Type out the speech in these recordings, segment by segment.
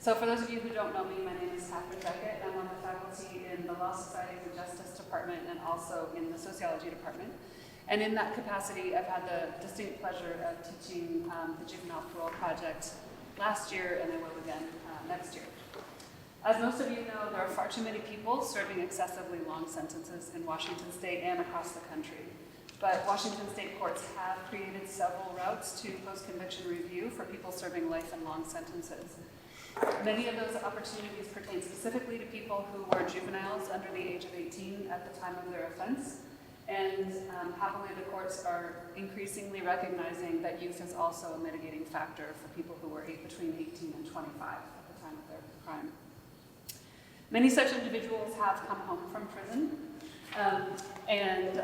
So for those of you who don't know me, my name is Catherine Beckett. I'm on the faculty in the Law Societies and Justice Department and also in the Sociology Department. And in that capacity, I've had the distinct pleasure of teaching the Juvenile Parole Project last year, and I will again next year. As most of you know, there are far too many people serving excessively long sentences in Washington State and across the country. But Washington State courts have created several routes to post-conviction review for people serving life and long sentences. Many of those opportunities pertain specifically to people who were juveniles under the age of 18 at the time of their offense. And happily, the courts are increasingly recognizing that youth is also a mitigating factor for people who were between 18 and 25 at the time of their crime. Many such individuals have come home from prison, and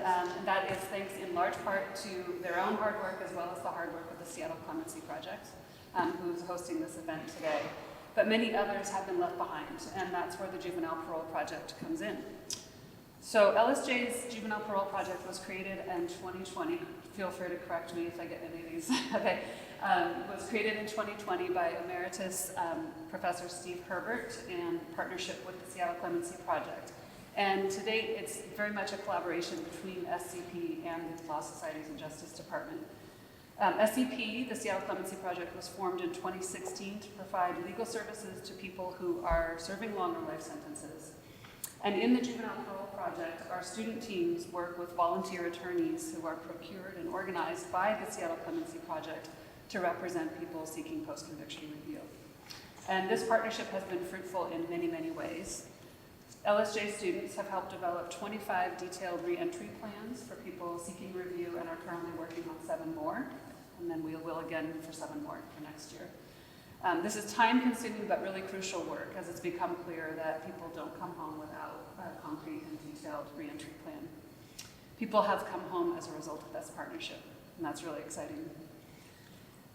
that is thanks in large part to their own hard work as well as the hard work of the Seattle Clemency Project, who's hosting this event today. But many others have been left behind, and that's where the Juvenile Parole Project comes in. So LSJ's Juvenile Parole Project was created in 2020. Feel free to correct me if I get any of these. Okay. Was created in 2020 by Emeritus Professor Steve Herbert in partnership with the Seattle Clemency Project. And to date, it's very much a collaboration between SCP and the Law Societies and Justice Department. SCP, the Seattle Clemency Project, was formed in 2016 to provide legal services to people who are serving longer life sentences. And in the Juvenile Parole Project, our student teams work with volunteer attorneys who are procured and organized by the Seattle Clemency Project to represent people seeking post-conviction review. And this partnership has been fruitful in many, many ways. LSJ students have helped develop 25 detailed re-entry plans for people seeking review and are currently working on 7 more. And then we will again for 7 more for next year. This is time-consuming but really crucial work, as it's become clear that people don't come home without a concrete and detailed re-entry plan. People have come home as a result of this partnership, and that's really exciting.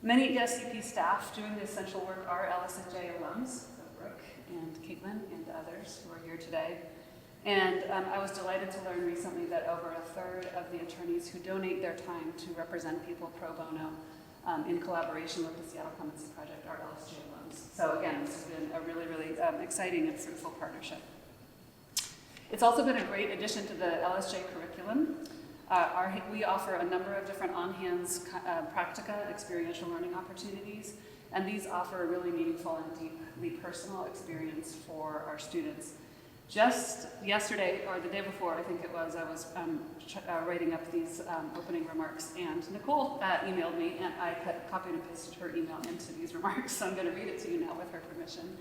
Many SCP staff doing the essential work are LSJ alums, so Brooke and Caitlin and others who are here today. And I was delighted to learn recently that over 1/3 of the attorneys who donate their time to represent people pro bono in collaboration with the Seattle Clemency Project are LSJ alums. So again, this has been a really, really exciting and fruitful partnership. It's also been a great addition to the LSJ curriculum. We offer a number of different on-hands practica, experiential learning opportunities, and these offer a really meaningful and deeply personal experience for our students. Just yesterday, or the day before, I think it was, I was writing up these opening remarks, and Nicole emailed me, and I copied and pasted her email into these remarks, so I'm going to read it to you now with her permission.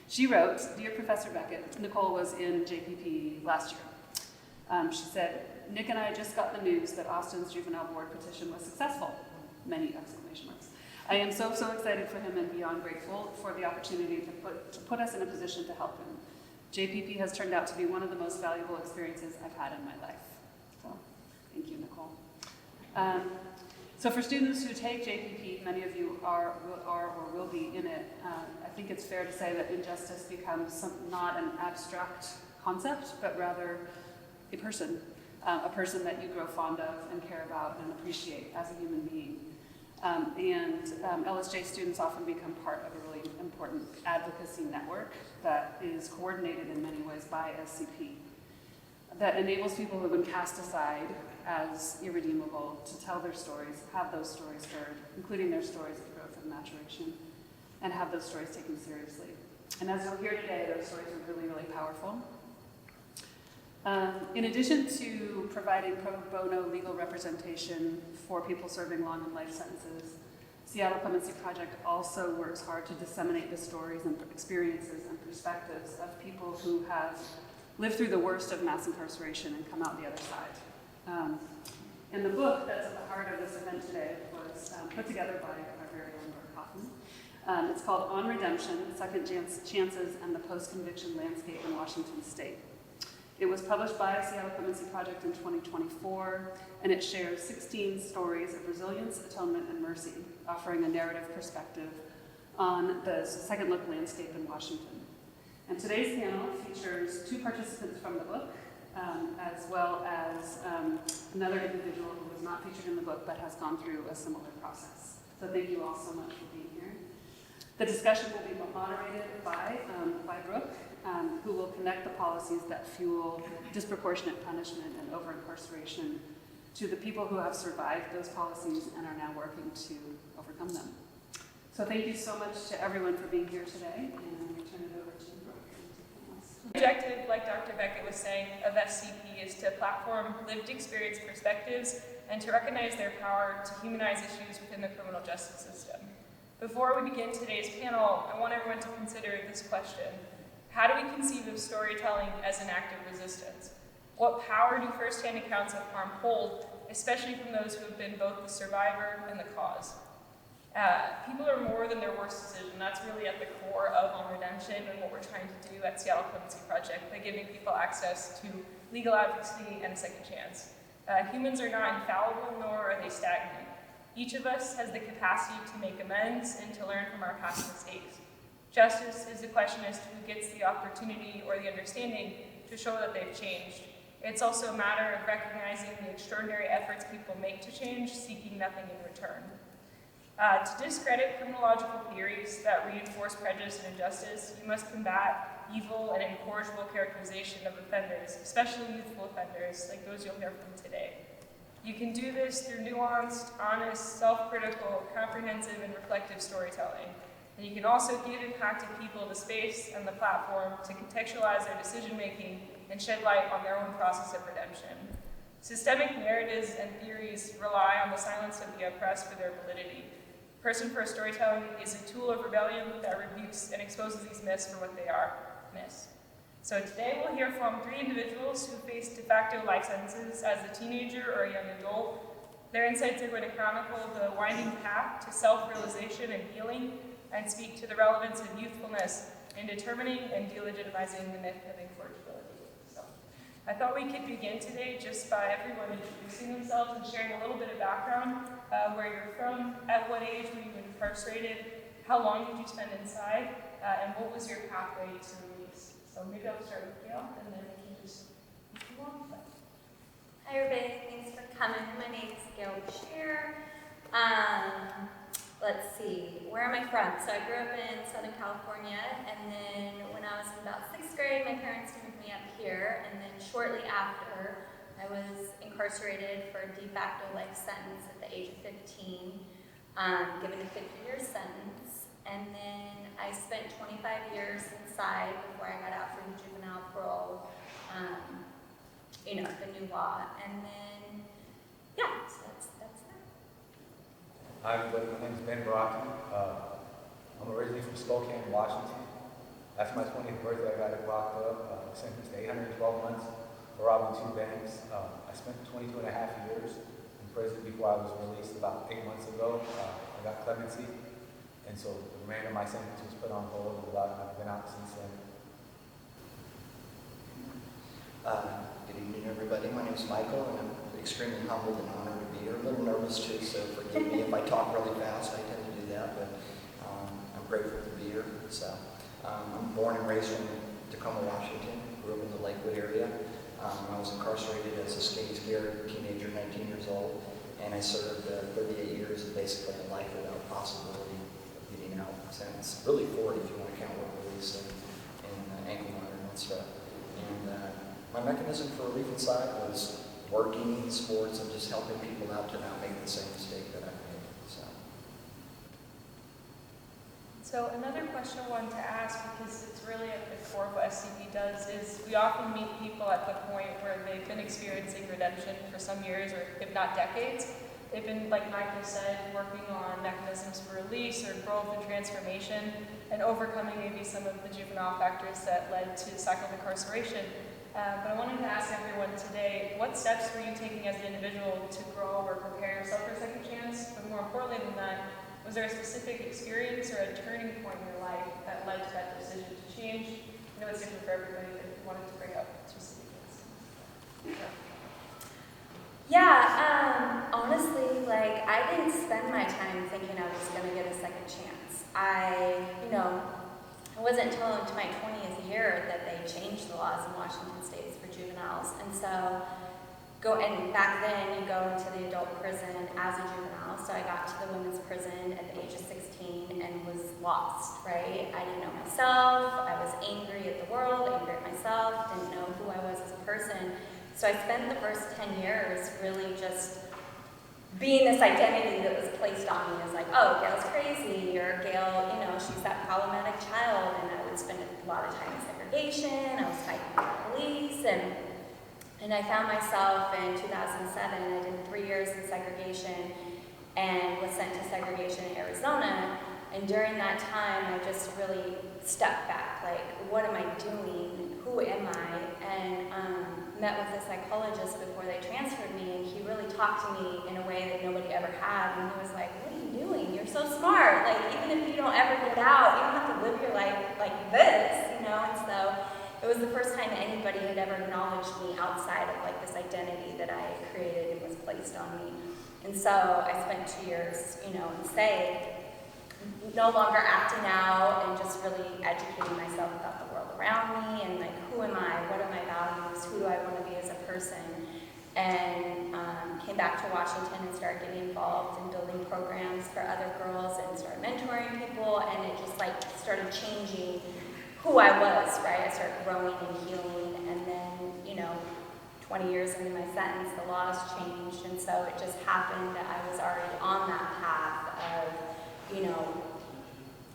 She wrote, "Dear Professor Beckett," Nicole was in JPP last year. She said, "Nick and I just got the news that Austin's juvenile board petition was successful." Many exclamation marks. "I am so excited for him and beyond grateful for the opportunity to put us in a position to help him. JPP has turned out to be one of the most valuable experiences I've had in my life." So, thank you, Nicole. So for students who take JPP, many of you are or will be in it, I think it's fair to say that injustice becomes not an abstract concept, but rather a person that you grow fond of and care about and appreciate as a human being. LSJ students often become part of a really important advocacy network that is coordinated in many ways by SCP, that enables people who have been cast aside as irredeemable to tell their stories, have those stories heard, including their stories of growth and maturation, and have those stories taken seriously. And as you'll hear today, those stories are really, really powerful. In addition to providing pro bono legal representation for people serving long and life sentences, Seattle Clemency Project also works hard to disseminate the stories and experiences and perspectives of people who have lived through the worst of mass incarceration and come out the other side. And the book that's at the heart of this event today was put together by our very own Laura Coffin. It's called On Redemption, Second Chances and the Post-Conviction Landscape in Washington State. It was published by Seattle Clemency Project in 2024, and it shares 16 stories of resilience, atonement, and mercy, offering a narrative perspective on the second look landscape in Washington. And today's panel features 2 participants from the book, as well as another individual who was not featured in the book but has gone through a similar process. So thank you all so much for being here. The discussion will be moderated by Brooke, who will connect the policies that fuel disproportionate punishment and over-incarceration to the people who have survived those policies and are now working to overcome them. So thank you so much to everyone for being here today, and we turn it over to Brooke. The objective, like Dr. Beckett was saying, of SCP is to platform lived experience perspectives and to recognize their power to humanize issues within the criminal justice system. Before we begin today's panel, I want everyone to consider this question. How do we conceive of storytelling as an act of resistance? What power do firsthand accounts of harm hold, especially from those who have been both the survivor and the cause? People are more than their worst decision. That's really at the core of On Redemption and what we're trying to do at Seattle Clemency Project by giving people access to legal advocacy and a second chance. Humans are not infallible, nor are they stagnant. Each of us has the capacity to make amends and to learn from our past mistakes. Justice is a question as to who gets the opportunity or the understanding to show that they've changed. It's also a matter of recognizing the extraordinary efforts people make to change, seeking nothing in return. To discredit criminological theories that reinforce prejudice and injustice, you must combat evil and incorrigible characterization of offenders, especially youthful offenders, like those you'll hear from today. You can do this through nuanced, honest, self-critical, comprehensive, and reflective storytelling. And you can also give impacted people the space and the platform to contextualize their decision-making and shed light on their own process of redemption. Systemic narratives and theories rely on the silence of the oppressed for their validity. Person-first storytelling is a tool of rebellion that rebukes and exposes these myths for what they are, myths. So today we'll hear from 3 individuals who faced de facto life sentences as a teenager or a young adult. Their insights are going to chronicle the winding path to self-realization and healing and speak to the relevance of youthfulness in determining and delegitimizing the myth of incorrigibility. So I thought we could begin today just by everyone introducing themselves and sharing a little bit of background, where you're from, at what age were you incarcerated, how long did you spend inside, and what was your pathway to release. So maybe I'll start with Gail, and then we can just move on. Hi everybody, thanks for coming. My name is Gail Bashir. Let's see, where am I from? So I grew up in Southern California, and then when I was in about 6th grade, my parents moved me up here, and then shortly after, I was incarcerated for a de facto life sentence at the age of 15, given a 50-year sentence, and then I spent 25 years inside before I got out for the juvenile parole, the new law, and then, yeah, so that's that. Hi everybody, my name is Ben Brockman. I'm originally from Spokane, Washington. After my 20th birthday, I got locked up, sentenced to 812 months for robbing 2 banks. I spent 22 and a half years in prison before I was released about 8 months ago. I got clemency, and so the remainder of my sentence was put on hold, and I've been out since then. Good evening, everybody. My name is Michael, and I'm extremely humbled and honored to be here. A little nervous too, so forgive me if I talk really fast. I tend to do that, but I'm grateful to be here. So I'm born and raised from Tacoma, Washington. Grew up in the Lakewood area. I was incarcerated as a skinny, scared teenager, 19 years old, and I served 38 years of basically a life without possibility of getting out. Since really 40 if you want to count work release and ankle monitor and stuff. And my mechanism for relief inside was working, sports, and just helping people out to not make the same mistake that I made. So another question I wanted to ask, because it's really at the core of what SCP does, is we often meet people at the point where they've been experiencing redemption for some years, or if not decades. They've been, like Michael said, working on mechanisms for release or growth and transformation, and overcoming maybe some of the juvenile factors that led to the cycle of incarceration. But I wanted to ask everyone today, what steps were you taking as an individual to grow or prepare yourself for a second chance? But more importantly than that, was there a specific experience or a turning point in your life that led to that decision to change? I know it's different for everybody, but I wanted to bring up specific things. Yeah, honestly, I didn't spend my time thinking I was going to get a second chance. It wasn't until into my 20th year that they changed the laws in Washington State for juveniles. And so and back then you go into the adult prison as a juvenile. So I got to the women's prison at the age of 16 and was lost, right? I didn't know myself. I was angry at the world, angry at myself, didn't know who I was as a person. So I spent the first 10 years really just being this identity that was placed on me as like, oh, Gail's crazy, or Gail, you know, she's that problematic child. And I would spend a lot of time in segregation. I was fighting with the police, and I found myself in 2007, I did 3 years in segregation and was sent to segregation in Arizona. And during that time, I just really stepped back, like, what am I doing? Who am I? And met with a psychologist before they transferred me, and he really talked to me in a way that nobody ever had. And he was like, what are you doing? You're so smart. Like, even if you don't ever get out, you don't have to live your life like this, you know? And so it was the first time anybody had ever acknowledged me outside of like this identity that I created and was placed on me. And so I spent 2 years, you know, in SAG, no longer acting out and just really educating myself about the world around me and like, who am I? What are my values? Who do I want to be as a person? And came back to Washington and started getting involved in building programs for other girls and started mentoring people, and it just like started changing who I was, right? I started growing and healing, and then, you know, 20 years into my sentence, the laws changed, and so it just happened that I was already on that path of, you know,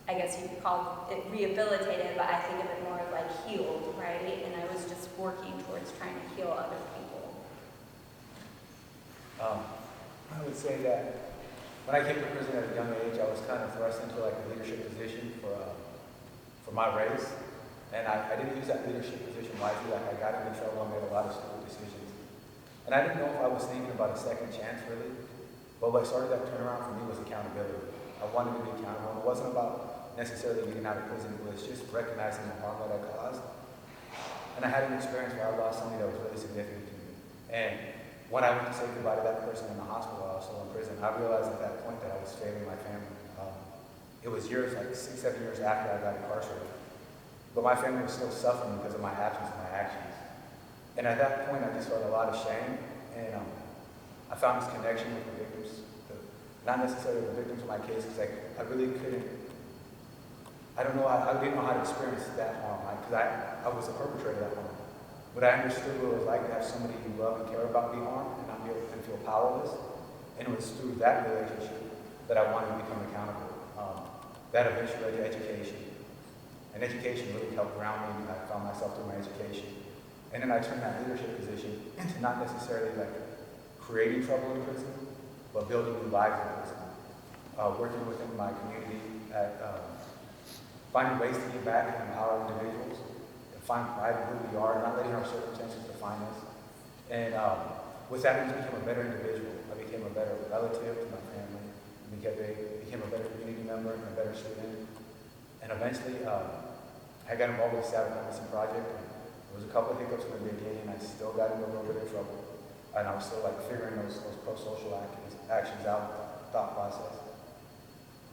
I guess you could call it rehabilitated, but I think of it more of like healed, right? And I was just working towards trying to heal other people. I would say that when I came to prison at a young age, I was kind of thrust into like a leadership position for my race. And I didn't use that leadership position wisely. Like, I got into trouble and made a lot of stupid decisions. And I didn't know if I was thinking about a second chance, really. But what started that turnaround for me was accountability. I wanted to be accountable. And it wasn't about necessarily getting out of prison. It was just recognizing the harm that I caused. And I had an experience where I lost somebody that was really significant to me. And when I went to say goodbye to that person in the hospital while I was still in prison, I realized at that point that I was failing my family. It was years, like 6, 7 years after I got incarcerated. But my family was still suffering because of my absence and my actions. And at that point, I just felt a lot of shame. And I found this connection with the victims. Not necessarily the victims of my case, because I really couldn't, I didn't know how to experience that harm. Because I was a perpetrator of that harm. But I understood what it was like to have somebody you love and care about be harmed and not be able to feel powerless. And it was through that relationship that I wanted to become accountable. That eventually led to education. And education really helped ground me. I found myself through my education. And then I turned that leadership position into not necessarily like creating trouble in prison, but building new lives in prison. Working within my community at finding ways to give back and empower individuals, and find pride in who we are, not letting our circumstances define us. And with that, I became a better individual. I became a better relative to my family. I became a better community member and a better student. And eventually, I got involved with the Sabbath Legacy Project. And there was a couple of hiccups in the beginning, and I still got into a little bit of trouble. And I was still like figuring those pro-social actions out, thought process.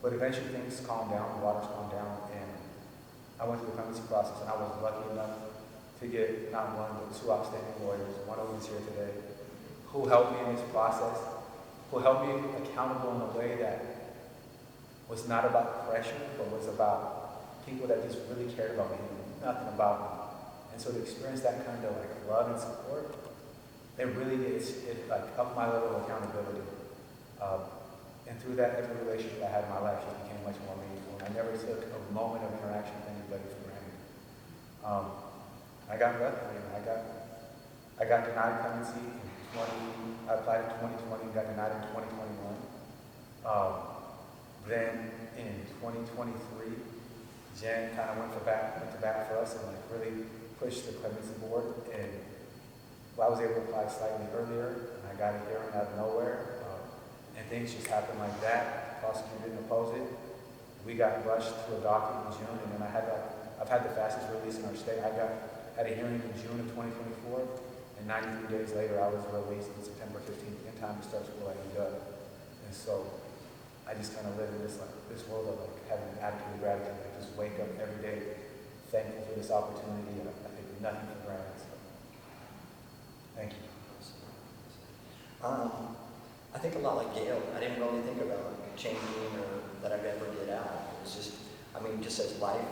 But eventually things calmed down, the waters calmed down, and I went through the clemency process, and I was lucky enough to get not one, but 2 outstanding lawyers, one of whom is here today, who helped me in this process, who helped me accountable in a way that was not about pressure, but was about people that just really cared about me, nothing about me. And so to experience that kind of like love and support, it really like upped my level of accountability. And through that, every relationship I had in my life just became much more meaningful. And I never took a moment of interaction with anybody for granted. I got lucky. I got denied clemency in I applied in 2020 and got denied in 2021. Then in 2023, Jen kind of went to bat for us and like really pushed the clemency board. And I was able to apply slightly earlier, and I got a hearing out of nowhere. And things just happened like that. The prosecutor didn't oppose it. We got rushed to a docket in June, and then I've had the fastest release in our state. I had a hearing in June of 2024, and 93 days later, I was released on September 15th in time to start school at Antidote. And so I just kind of live in this world of like having an attitude of gratitude. I just wake up every day thankful for this opportunity, and I take nothing for granted. So, thank you. I think a lot like Gail. I didn't really think about changing or that I'd ever get out. It was just, I mean, just as life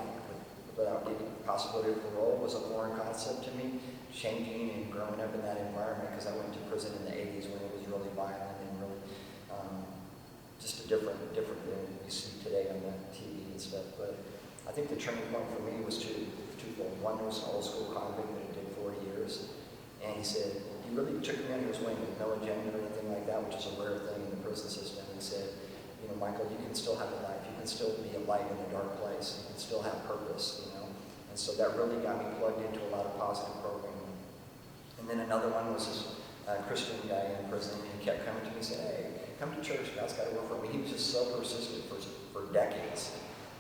without getting possibility of parole was a foreign concept to me. Changing and growing up in that environment, because I went to prison in the 80s when it was really violent and really just a different than you see today on the TV and stuff. But I think the turning point for me was twofold. One was an old school convict that I did 40 years, and he said, he really took me under his wing with no agenda or anything like that, which is a rare thing in the prison system. He said, you know, Michael, you can still have a life. You can still be a light in a dark place. You can still have purpose, you know. And so that really got me plugged into a lot of positive programming. And then another one was this Christian guy in prison, and he kept coming to me and saying, hey, come to church, God's got to work for me. He was just so persistent for decades,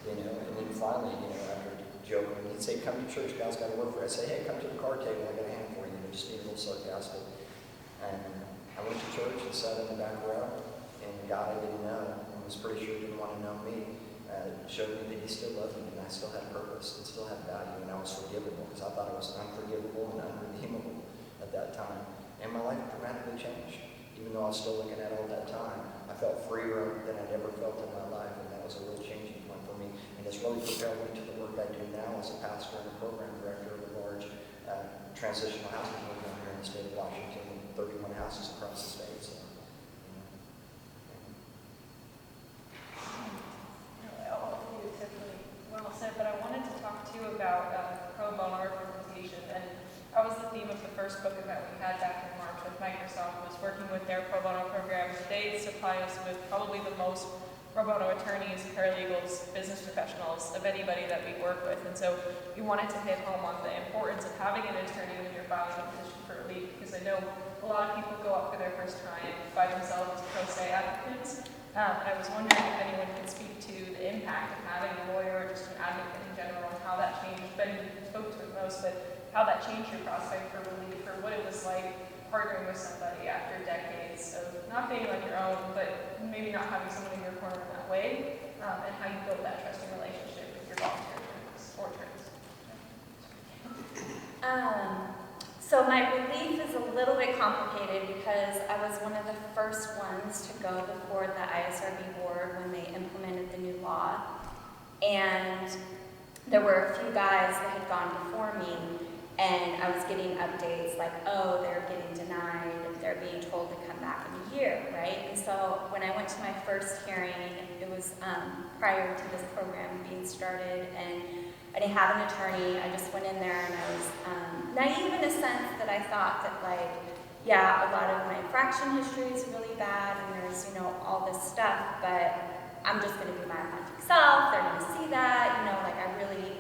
you know. And then finally, you know, after joking, he'd say, come to church, God's got to work for you. I'd say, hey, come to the card table, I got a hand for you. You know, just being a little sarcastic. And I went to church and sat in the back row, and God I didn't know, and was pretty sure he didn't want to know me, showed me that he still loved me, and I still had purpose, and still had value, and I was forgivable, because I thought I was unforgivable and unredeemable at that time. And my life dramatically changed. Even though I was still looking at it all that time, I felt freer than I'd ever felt in my life, and that was a real changing point for me. And it's really propelled me to the work I do now as a pastor and a program director of a large transitional housing program here in the state of Washington, with 31 houses across the state. So, All of you said really well said, but I wanted to talk to you about pro bono representation. And that was the theme of the first book that we had back in March with Microsoft, was working with their pro bono program. They supply us with probably the most pro bono attorneys, paralegals, business professionals of anybody that we work with. And so we wanted to hit home on the importance of having an attorney when you're filing a petition for relief, because I know a lot of people go up for their first time by themselves as pro se applicants. And I was wondering if anyone could speak to the impact of having a lawyer or just an advocate in general, and how that changed. Ben, you spoke to it most, but how that changed your prospect for relief, or what it was like partnering with somebody after decades of not being on your own, but maybe not having someone in your corner in that way, and how you build that trusting relationship with your volunteer attorneys or attorneys. So my relief is a little bit complicated because I was one of the first ones to go before the ISRB board when they implemented the new law. And there were a few guys that had gone before me, and I was getting updates like, oh, they're getting denied, they're being told to come back in a year, right? And so when I went to my first hearing, it was prior to this program being started, and I didn't have an attorney. I just went in there, and I was naive in a sense that I thought that, like, yeah, a lot of my infraction history is really bad, and there's, you know, all this stuff, but I'm just going to be my authentic self. They're going to see that, you know, like, I really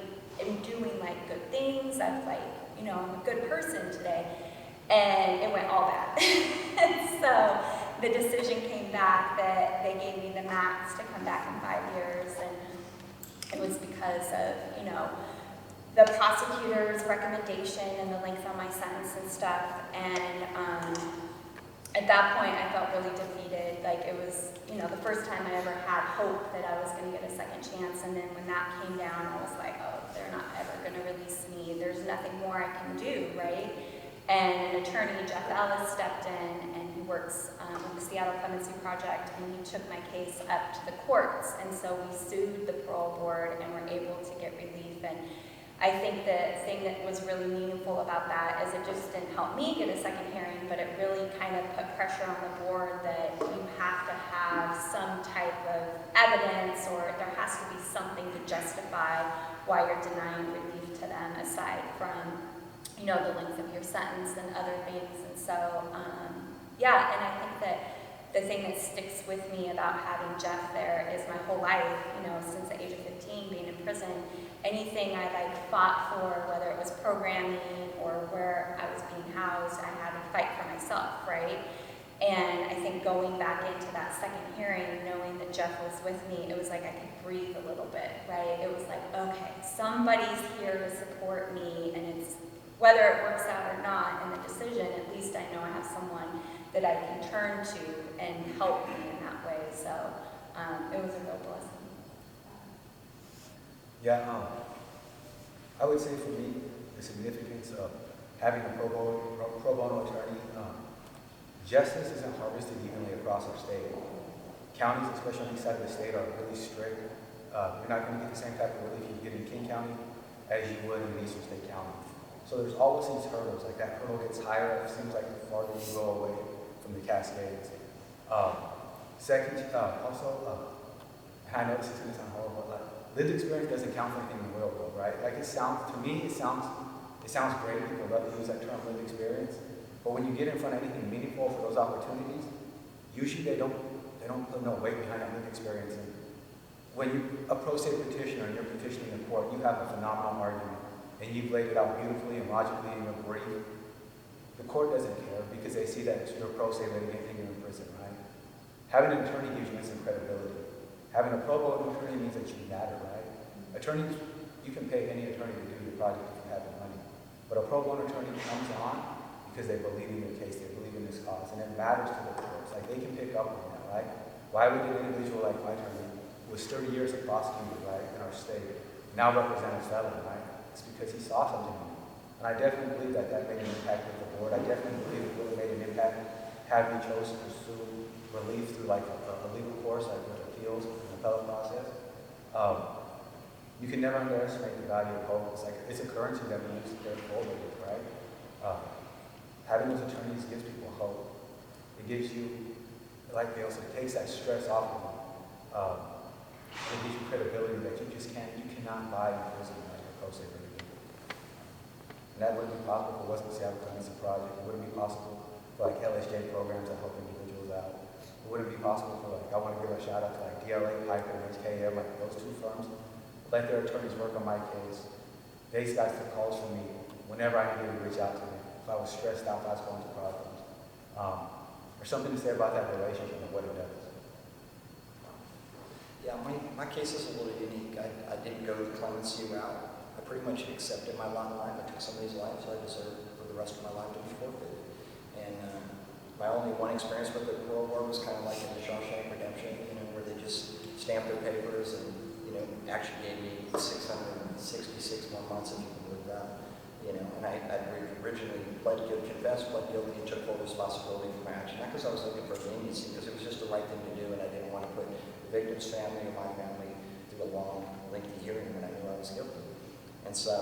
am doing, like, good things. I'm, like, you know, I'm a good person today. And it went all bad. And so the decision came back that they gave me the max to come back in 5 years, and it was because of, you know, the prosecutor's recommendation and the length on my sentence and stuff. And at that point, I felt really defeated. Like, it was, you know, the first time I ever had hope that I was going to get a second chance. And then when that came down, I was like, oh, they're not ever going to release me. There's nothing more I can do, right? And an attorney, Jeff Ellis, stepped in, and he works with the Seattle Clemency Project, and he took my case up to the courts. And so we sued the parole board and were able to get relief. And I think the thing that was really meaningful about that is it just didn't help me get a second hearing, but it really kind of put pressure on the board that you have to have some type of evidence, or there has to be something to justify why you're denying relief to them, aside from, you know, the length of your sentence and other things. And so, yeah, and I think that the thing that sticks with me about having Jeff there is my whole life, you know, since the age of 15, being in prison, anything I like fought for, whether it was programming or where I was being housed, I had to fight for myself, right? And I think going back into that second hearing, knowing that Jeff was with me, it was like I could breathe a little bit, right? It was like, okay, somebody's here to support me, and it's, whether it works out or not in the decision, at least I know I have someone that I can turn to and help me in that way. So it was a real blessing. Yeah, I would say for me, the significance of having a pro bono attorney is Justice isn't harvested evenly across our state. Counties, especially on the east side of the state, are really strict. You're not going to get the same type of relief you get in King County as you would in Eastern State County. So there's always these hurdles. Like that hurdle gets higher. It seems like the farther you go away from the Cascades. Second, and I know this is going to sound horrible, but like lived experience doesn't count for anything in the real world, right? Like it sounds great. People love to use that term, lived experience. But when you get in front of anything meaningful for those opportunities, usually they don't put no weight behind that lived experience. And when you approach a petitioner and you're petitioning the court, you have a phenomenal argument, and you've laid it out beautifully and logically in your brief. The court doesn't care because they see that you're pro se litigant and you're in prison, right? Having an attorney gives you instant credibility. Having a pro bono attorney means that you matter, right? Attorneys, you can pay any attorney to do your project if you have the money. But a pro bono attorney comes on because they believe in your case, they believe in this cause, and it matters to the courts. Like they can pick up on that, right? Why would an individual like my attorney, who was 30 years a prosecutor, right, in our state, now represent a felon, right? It's because he saw something in me. And I definitely believe that made an impact with the board. I definitely believe it really made an impact had we chose to pursue relief through like a legal course, like with appeals and appellate process. You can never underestimate the value of hope. It's a currency that we use to carry forward with, right? Having those attorneys gives people hope. It gives you, like Gail said, it takes that stress off of you. It gives you credibility that you cannot buy in prison like a pro se litigant. And that wouldn't be possible if it wasn't the Seattle Clemency Project. It wouldn't be possible for like LSJ programs that help individuals out. It wouldn't be possible for like, I want to give a shout out to like DLA, Piper, and HKM, like those two firms. Let their attorneys work on my case. These guys took calls from me whenever I needed to reach out to me. If I was stressed out, if I was going through problems. There's something to say about that relationship and what it does. Yeah, my case is a little unique. I didn't go the clemency route. I pretty much accepted my lot in life. I took somebody's life, so I deserve for the rest of my life to be forfeited. And my only one experience with the parole board was kind of like in the Shawshank Redemption, where they just stamped their papers and, actually gave me 666 more months, if you can believe that. And I originally pled guilty, and took full responsibility for my action. Not because I was looking for leniency, because it was just the right thing to do, and I didn't want to put the victim's family or my family through a long, lengthy hearing when I knew I was guilty. And so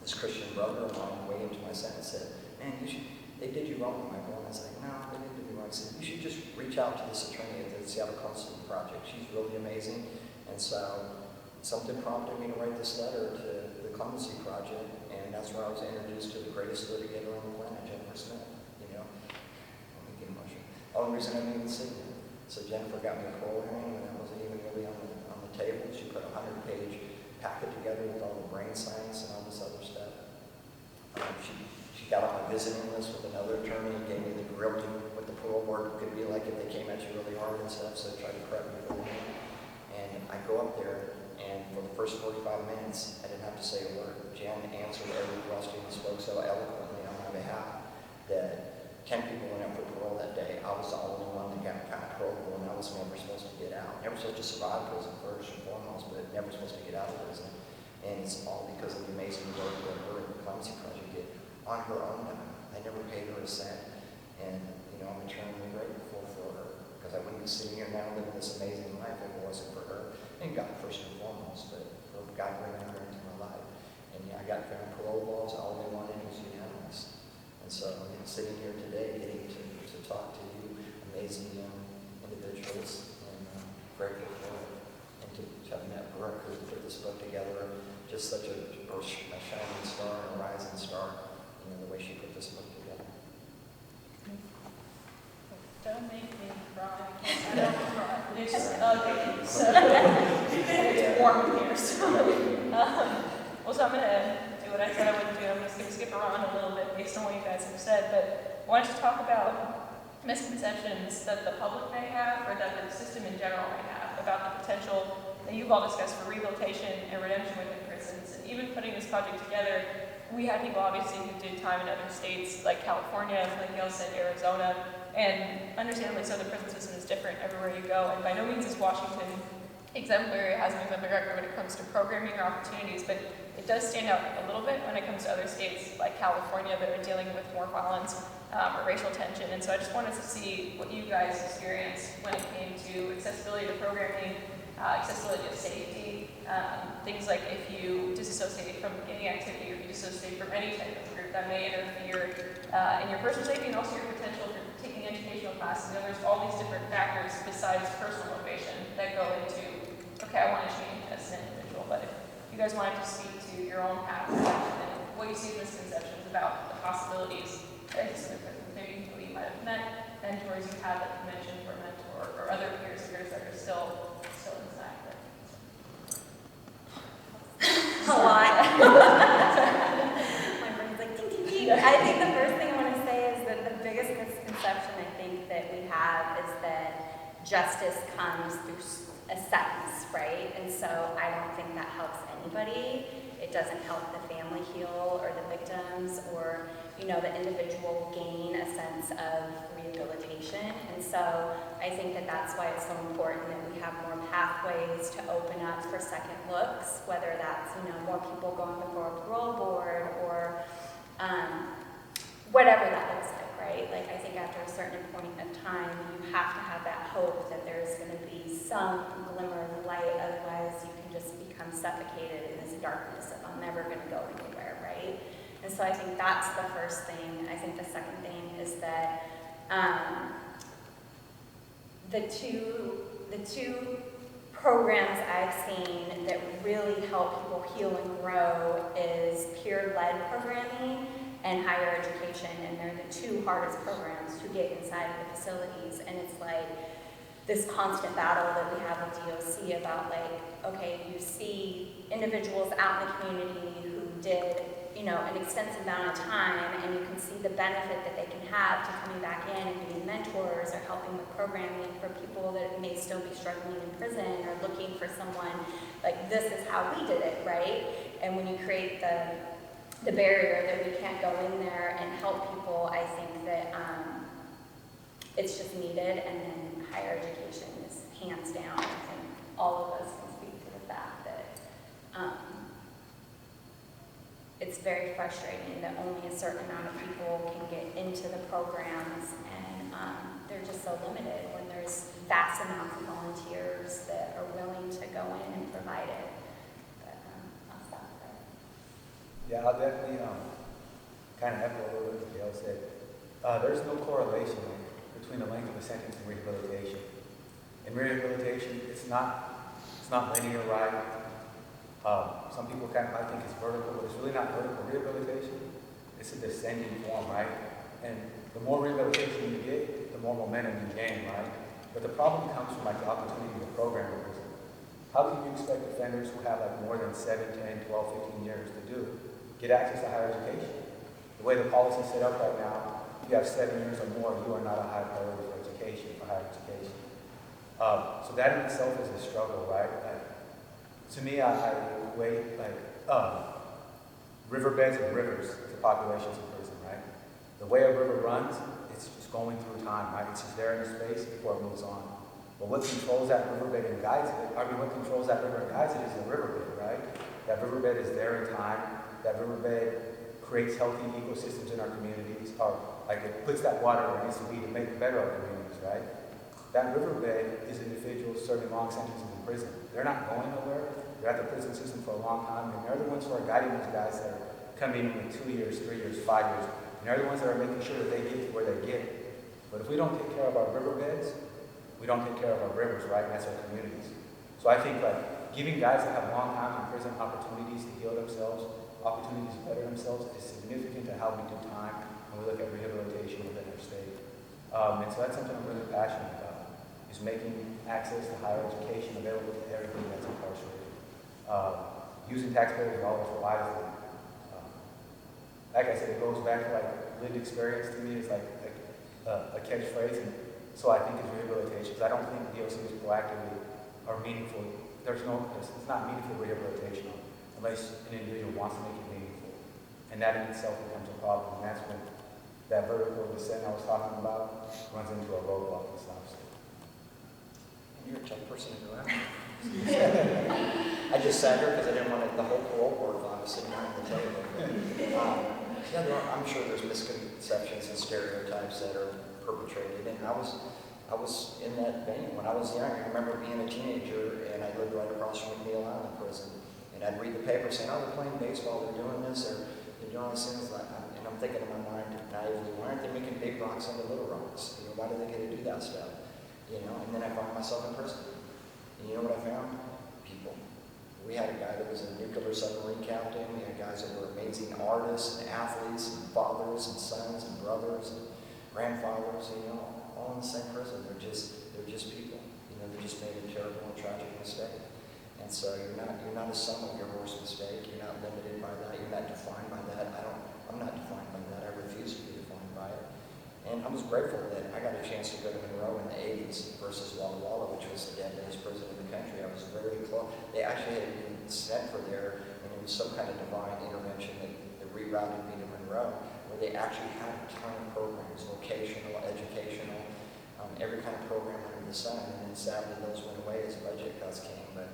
this Christian brother of mine, way into my sentence, said, "Man, they did you wrong, Michael." And I was like, "No, they didn't do me wrong." I said, "You should just reach out to this attorney at the Seattle Clemency Project. She's really amazing." And so something prompted me to write this letter to the Clemency Project, and that's where I was introduced to the greatest litigator on the planet, Jennifer Smith. Let me get emotional. Only reason I didn't even see her. So Jennifer got me a parole hearing when I wasn't even really on the table. She put a 100-page packet together with all the brain science and all this other stuff. She got on my visiting list with another attorney and gave me the grill to what the parole board could be like if they came at you really hard and stuff, so tried to prep me for the hearing. And I go up there, and for the first 45 minutes, I didn't have to say a word. Jen answered every question and spoke so eloquently on my behalf that 10 people went up for parole that day. I was the only one that got kind of parole, and I was never supposed to get out. Never supposed to survive prison first and foremost, but never supposed to get out of prison. And it's all because of the amazing work that her and the Clemency Project did on her own dime. I never paid her a cent. And, I'm eternally grateful for her, because I wouldn't be sitting here now living this amazing life if it wasn't for her. And God first and foremost, but for God bringing her into my life. And I got found parole laws, all they wanted was unanimous. And so sitting here today, getting to talk to you, amazing individuals, and grateful for it. And to have met Brooke, who put this book together, just such a shining star and a rising star, the way she put this book together. Don't make me cry. I don't cry. It's ugly. So it's warm in here. So I'm going to do what I said I wouldn't do. I'm just going to skip around a little bit based on what you guys have said. But I wanted to talk about misconceptions that the public may have, or that the system in general may have, about the potential that you've all discussed for rehabilitation and redemption within prisons. And even putting this project together, we had people obviously who did time in other states like California, like Gail said, Arizona, and understandably so the prison system is different everywhere you go. And by no means is Washington exemplary, it has an exemplary record when it comes to programming or opportunities, but It does stand out a little bit when it comes to other states like California that are dealing with more violence or racial tension. And so I just wanted to see what you guys experienced when it came to accessibility to programming, accessibility to safety, things like if you disassociate from any activity or if you disassociate from any type of group that may interfere in your personal safety and also your potential for taking educational classes. You know, there's all these different factors besides personal motivation that go into, okay, I want to change as an individual, but if you guys wanted to speak to your own path and what you see as misconceptions about the possibilities that exist in the prison, maybe people you might have met, mentors you had that you mentioned for a mentor, or other peers of yours that are still inside. A lot. My brain's like ding, ding, ding. I think the first thing I want to say is that the biggest misconception I think that we have is that justice comes through a sentence, right? And so I don't think that helps anybody. It doesn't help the family heal or the victims or, you know, the individual gain a sense of rehabilitation. And so I think that that's why it's so important that we have more pathways to open up for second looks, whether that's, you know, more people going before a parole board or whatever that looks like, right? Like, I think after a certain point of time, you have to have that hope that there's going to be some glimmer of light, otherwise you can just become suffocated in this darkness of I'm never going to go anywhere, right? And so I think that's the first thing. I think the second thing is that the two programs I've seen that really help people heal and grow is peer-led programming and higher education, and they're the two hardest programs to get inside of the facilities. And it's like this constant battle that we have with DOC about, like, okay, you see individuals out in the community who did, you know, an extensive amount of time, and you can see the benefit that they can have to coming back in and being mentors or helping with programming for people that may still be struggling in prison or looking for someone like, this is how we did it, right? And when you create the barrier that we can't go in there and help people, I think that it's just needed. And then higher education is hands down. I think all of us can speak to the fact that it's very frustrating that only a certain amount of people can get into the programs, and they're just so limited when there's vast amounts of volunteers that are willing to go in and provide it. But I'll stop there. Yeah, I'll definitely kind of echo what Gail said. There's no correlation between the length of a sentence and rehabilitation. In rehabilitation, it's not linear, right? Some people kind of might think it's vertical, but it's really not vertical. Rehabilitation, it's a descending form, right? And the more rehabilitation you get, the more momentum you gain, right? But the problem comes from like the opportunity to program a person. How can you expect offenders who have like more than 7, 10, 12, 15 years to get access to higher education? The way the policy is set up right now, if you have 7 years or more, you are not a high priority for education, for higher education. So that in itself is a struggle, right? To me, I equate like riverbeds and rivers to populations in prison, right? The way a river runs, it's just going through time, right? It's just there in space before it moves on. But what controls that riverbed and guides it, what controls that river and guides it is the riverbed, right? That riverbed is there in time. That riverbed creates healthy ecosystems in our communities, or like it puts that water where it needs to be to make better our communities, right? That riverbed is individuals serving long sentences in prison. They're not going nowhere. They're at the prison system for a long time, and they're the ones who are guiding those guys that are coming in with 2 years, 3 years, 5 years. And they're the ones that are making sure that they get to where they get. But if we don't take care of our riverbeds, we don't take care of our rivers, right? And that's our communities. So I think like giving guys that have long times in prison opportunities to heal themselves, opportunities to better themselves is significant to how we do time when we look at rehabilitation within our state. And so that's something I'm really passionate about, is making access to higher education available to everybody that's incarcerated. Using taxpayers' dollars wisely. Like I said, it goes back to like lived experience to me is like a catchphrase, and so I think it's rehabilitation. Because I don't think DOC is proactively or meaningful. It's not meaningful rehabilitation unless an individual wants to make it meaningful, and that in itself becomes a problem. And that's when that vertical descent I was talking about runs into a roadblock and stops it. You're a tough person to go after. I just sat here because I didn't want the whole parole board file sitting behind the table. Yeah, I'm sure there's misconceptions and stereotypes that are perpetrated, and I was in that vein when I was young. I remember being a teenager, and I lived right across from McNeil Island prison, and I'd read the paper saying, "Oh, they're playing baseball, they're doing this, or they're doing these things." And I'm thinking in my mind, naively, why aren't they making big rocks into little rocks? You know, why do they get to do that stuff? You know, and then I found myself in prison. And you know what I found? People. We had a guy that was a nuclear submarine captain. We had guys that were amazing artists and athletes and fathers and sons and brothers and grandfathers, you know, all in the same prison. They're just people. You know, they just made a terrible and tragic mistake. And so you're not a sum of your worst mistake. You're not limited by that. You're not defined by that. I'm not defined by that. I refuse to be defined by it. And I was grateful that I got a chance to go to Monroe in the 80s versus Walla Walla, which was the deadliest prison in the country. I was very close. They actually had been sent for there, and it was some kind of divine intervention that rerouted me to Monroe, where they actually had a ton of programs, vocational, educational, every kind of program under the sun. And then sadly, those went away as budget cuts came. But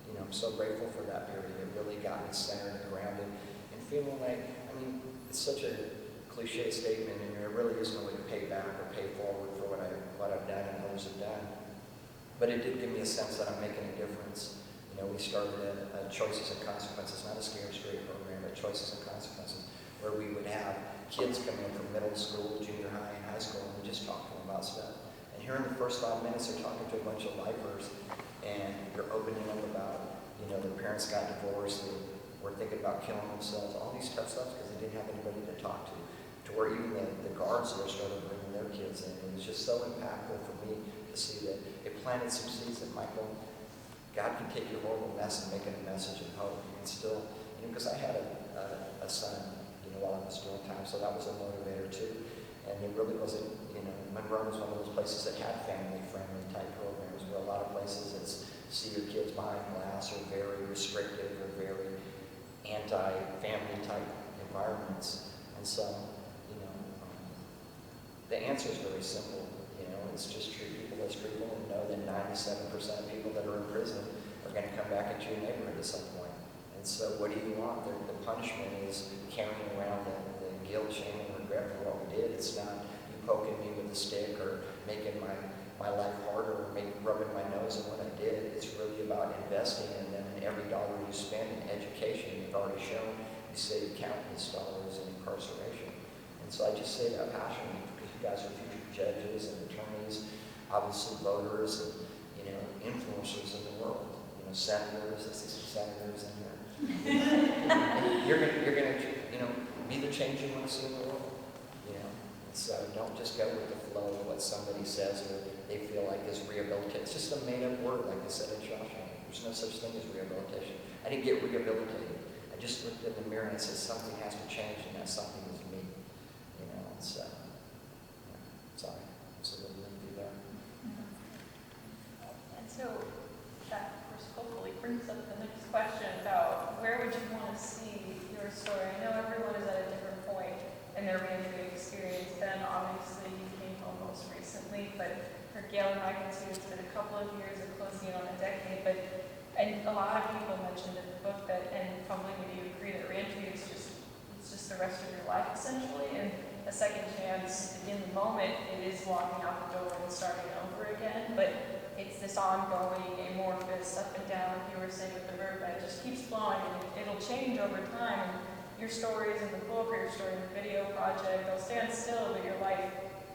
you know, I'm so grateful for that period. It really got me centered and grounded, and feeling like, I mean, it's such a cliche statement, and there really is no way to pay back or pay forward for what I've done and others have done. But it did give me a sense that I'm making a difference. You know, we started a Choices and Consequences, not a Scared Straight program, but Choices and Consequences, where we would have kids come in from middle school, junior high, and high school, and we just talk to them about stuff. And here in the first 5 minutes, they're talking to a bunch of lifers, and they're opening up about, you know, their parents got divorced, they were thinking about killing themselves, all these tough stuff because they didn't have anybody to talk to where even the guards there started bringing their kids in. It was just so impactful for me to see that it planted some seeds that, Michael, God can take your horrible mess and make it a message of hope. And still, you know, because I had a son, you know, while I was doing time, so that was a motivator too. And it really wasn't, you know, Monroe was one of those places that had family-friendly type programs, where a lot of places it's see your kids behind glass or very restrictive or very anti-family type environments. And so, the answer is very simple. You know, it's just treat people as people and know that 97% of people that are in prison are going to come back into your neighborhood at some point. And so what do you want? The punishment is carrying around the guilt, shame, and regret for what we did. It's not you poking me with a stick or making my life harder or rubbing my nose in what I did. It's really about investing in them, and every dollar you spend in education, you've already shown you save countless dollars in incarceration. And so I just say that passionately. You guys are future judges and attorneys, obviously voters, and you know, influencers in the world. You know, senators. I see some senators in here. you're gonna, you know, be the change you want to see in the world. You know, and so don't just go with the flow of what somebody says or they feel like is rehabilitation. It's just a made-up word, like they said in Shawshank. There's no such thing as rehabilitation. I didn't get rehabilitated. I just looked in the mirror and I said something has to change, and that something is me. You know, and so. Sorry, it's a little lengthy there. And so that, of course, hopefully brings up the next question about where would you want to see your story? I know everyone is at a different point in their reentry experience. Ben, obviously, you came home most recently, but for Gail and Michael too, it's been a couple of years of closing in on a decade. And a lot of people mentioned in the book that, and probably would you agree, that reentry is just the rest of your life essentially, and a second chance in the moment, it is walking out the door and starting over again, but it's this ongoing amorphous up and down, like you were saying with the river, it just keeps flowing, and it'll change over time. And your stories in the book or your story in the video project, they'll stand still, but your life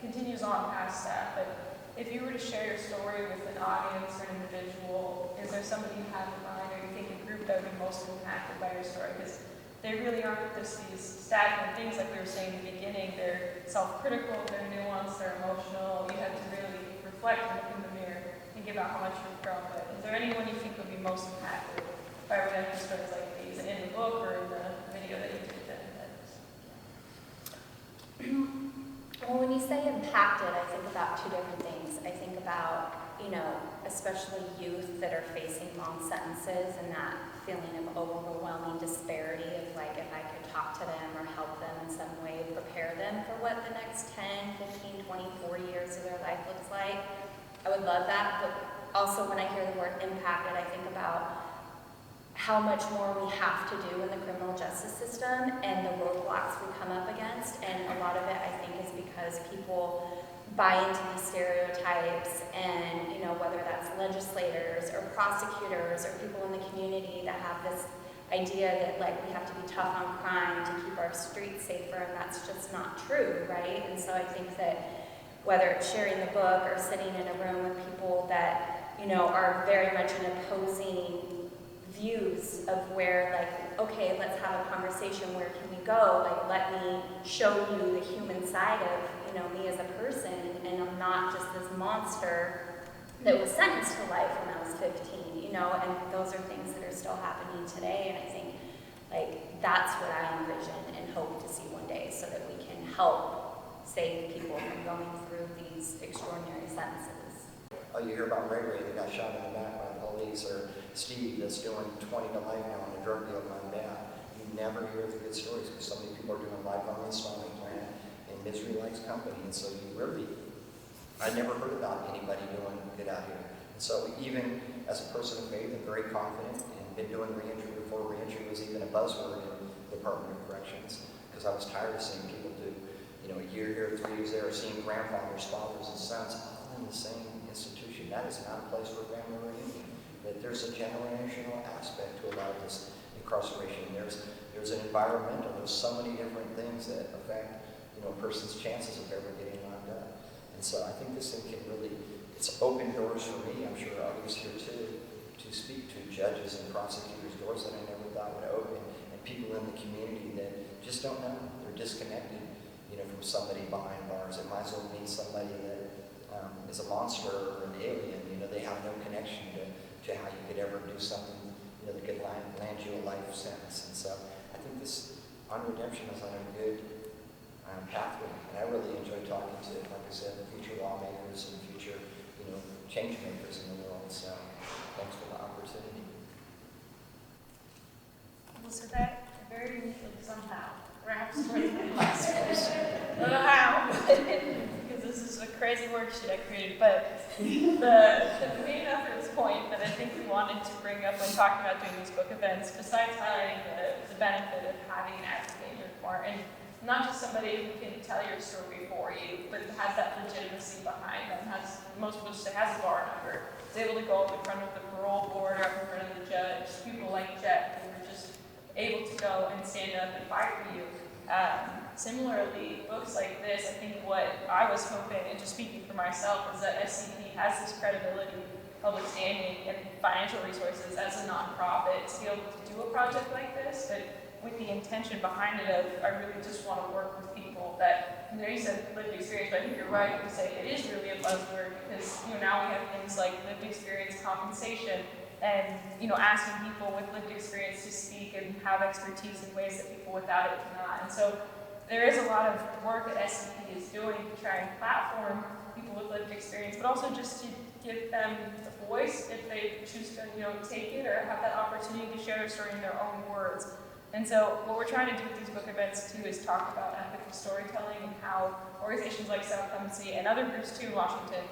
continues on past that. But if you were to share your story with an audience or an individual, is there somebody you have in mind, or you think a group that would be most impacted by your story? Because they really aren't just these stagnant things like we were saying in the beginning. They're self-critical, they're nuanced, they're emotional. You have to really reflect and look in the mirror and give out how much you've grown. But is there anyone you think would be most impacted by redemption stories like these in the book or in the video that you did then? Well, when you say impacted, I think about two different things. I think about, you know, especially youth that are facing long sentences and that feeling of overwhelming disparity of like, if I could talk to them or help them in some way, prepare them for what the next 10, 15, 20, 40 years of their life looks like, I would love that. But also when I hear the word impacted, I think about how much more we have to do in the criminal justice system and the roadblocks we come up against. And a lot of it, I think, is because people buy into these stereotypes, and whether that's legislators or prosecutors or people in the community that have this idea that like we have to be tough on crime to keep our streets safer, and that's just not true, right? And so I think that whether it's sharing the book or sitting in a room with people that are very much in opposing views of where, like, okay, let's have a conversation, where can we go? Like, let me show you the human side of me as a person, and I'm not just this monster that was sentenced to life when I was 15, and those are things that are still happening today. And I think like that's what I envision and hope to see one day, so that we can help save people from going through these extraordinary sentences. Oh, you hear about Ray that got shot in the back by the police, or Steve that's doing 20 to life now on a drug deal gone bad. You never hear the good stories, because so many people are doing life on the installment plan, and misery likes company. And so I never heard about anybody doing good out here. And so even as a person of faith, I'm very confident, and been doing reentry before reentry was even a buzzword in the Department of Corrections, because I was tired of seeing people do, a year here, 3 years there, seeing grandfathers, fathers, and sons all in the same institution. That is not a place for family reunion. That there's a generational aspect to a lot of this incarceration. There's an environmental. There's so many different things that affect a person's chances of ever getting locked up. And so I think this thing can really, it's opened doors for me, I'm sure others here too, to speak to judges and prosecutors, doors that I never thought would open, and people in the community that just don't know. They're disconnected, from somebody behind bars. It might as well mean somebody that is a monster or an alien. They have no connection to how you could ever do something, that could land you a life sentence. And so I think this on redemption is on a good pathway. And I really enjoy talking to, like I said, the future lawmakers and future, change makers in the world. So thanks for the opportunity. Well, so that very neatly somehow wraps for the last question. I don't know how, because this is a crazy worksheet I created, but the main efforts point that I think we wanted to bring up when talking about doing these book events, besides highlighting the benefit of having an advocate in your corner, and not just somebody who can tell your story for you, but has that legitimacy behind them, most people just say has a bar number, is able to go up in front of the parole board or up in front of the judge, people like Jet who are just able to go and stand up and fight for you. Similarly, books like this, I think what I was hoping, and just speaking for myself, is that SCP has this credibility, public standing, and financial resources as a nonprofit to be able to do a project like this, but with the intention behind it of, I really just want to work with people that, you said lived experience, but I think you're right to say it is really a buzzword, because, now we have things like lived experience compensation, and, asking people with lived experience to speak and have expertise in ways that people without it cannot. And so there is a lot of work that SCP is doing to try and platform people with lived experience, but also just to give them a voice if they choose to, take it or have that opportunity to share their story in their own words. And so what we're trying to do with these book events too is talk about ethical storytelling and how organizations like South Clemency and other groups too in Washington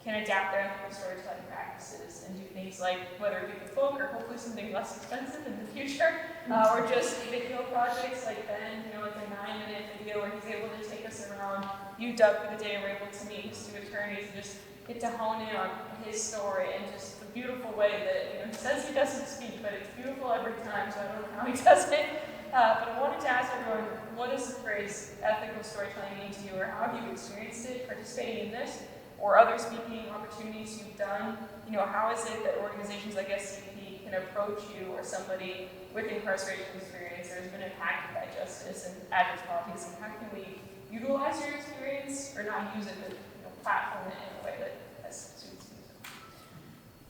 can adapt their ethical storytelling practices and do things like, whether it be the book or hopefully something less expensive in the future, or just video projects like Ben, like a 9-minute video where he's able to take us around UW for the day and we're able to meet his 2 attorneys and just get to hone in on his story and just the beautiful way that, he says he doesn't speak, but it's beautiful every time, so I don't know how he does it. But I wanted to ask everyone, what does the phrase ethical storytelling mean to you, or how have you experienced it participating in this? Or other speaking opportunities you've done, how is it that organizations like SCP can approach you or somebody with incarceration experience or has been impacted by justice and adverse policies, and how can we utilize your experience or not use it, but platform it in a way that best suits you?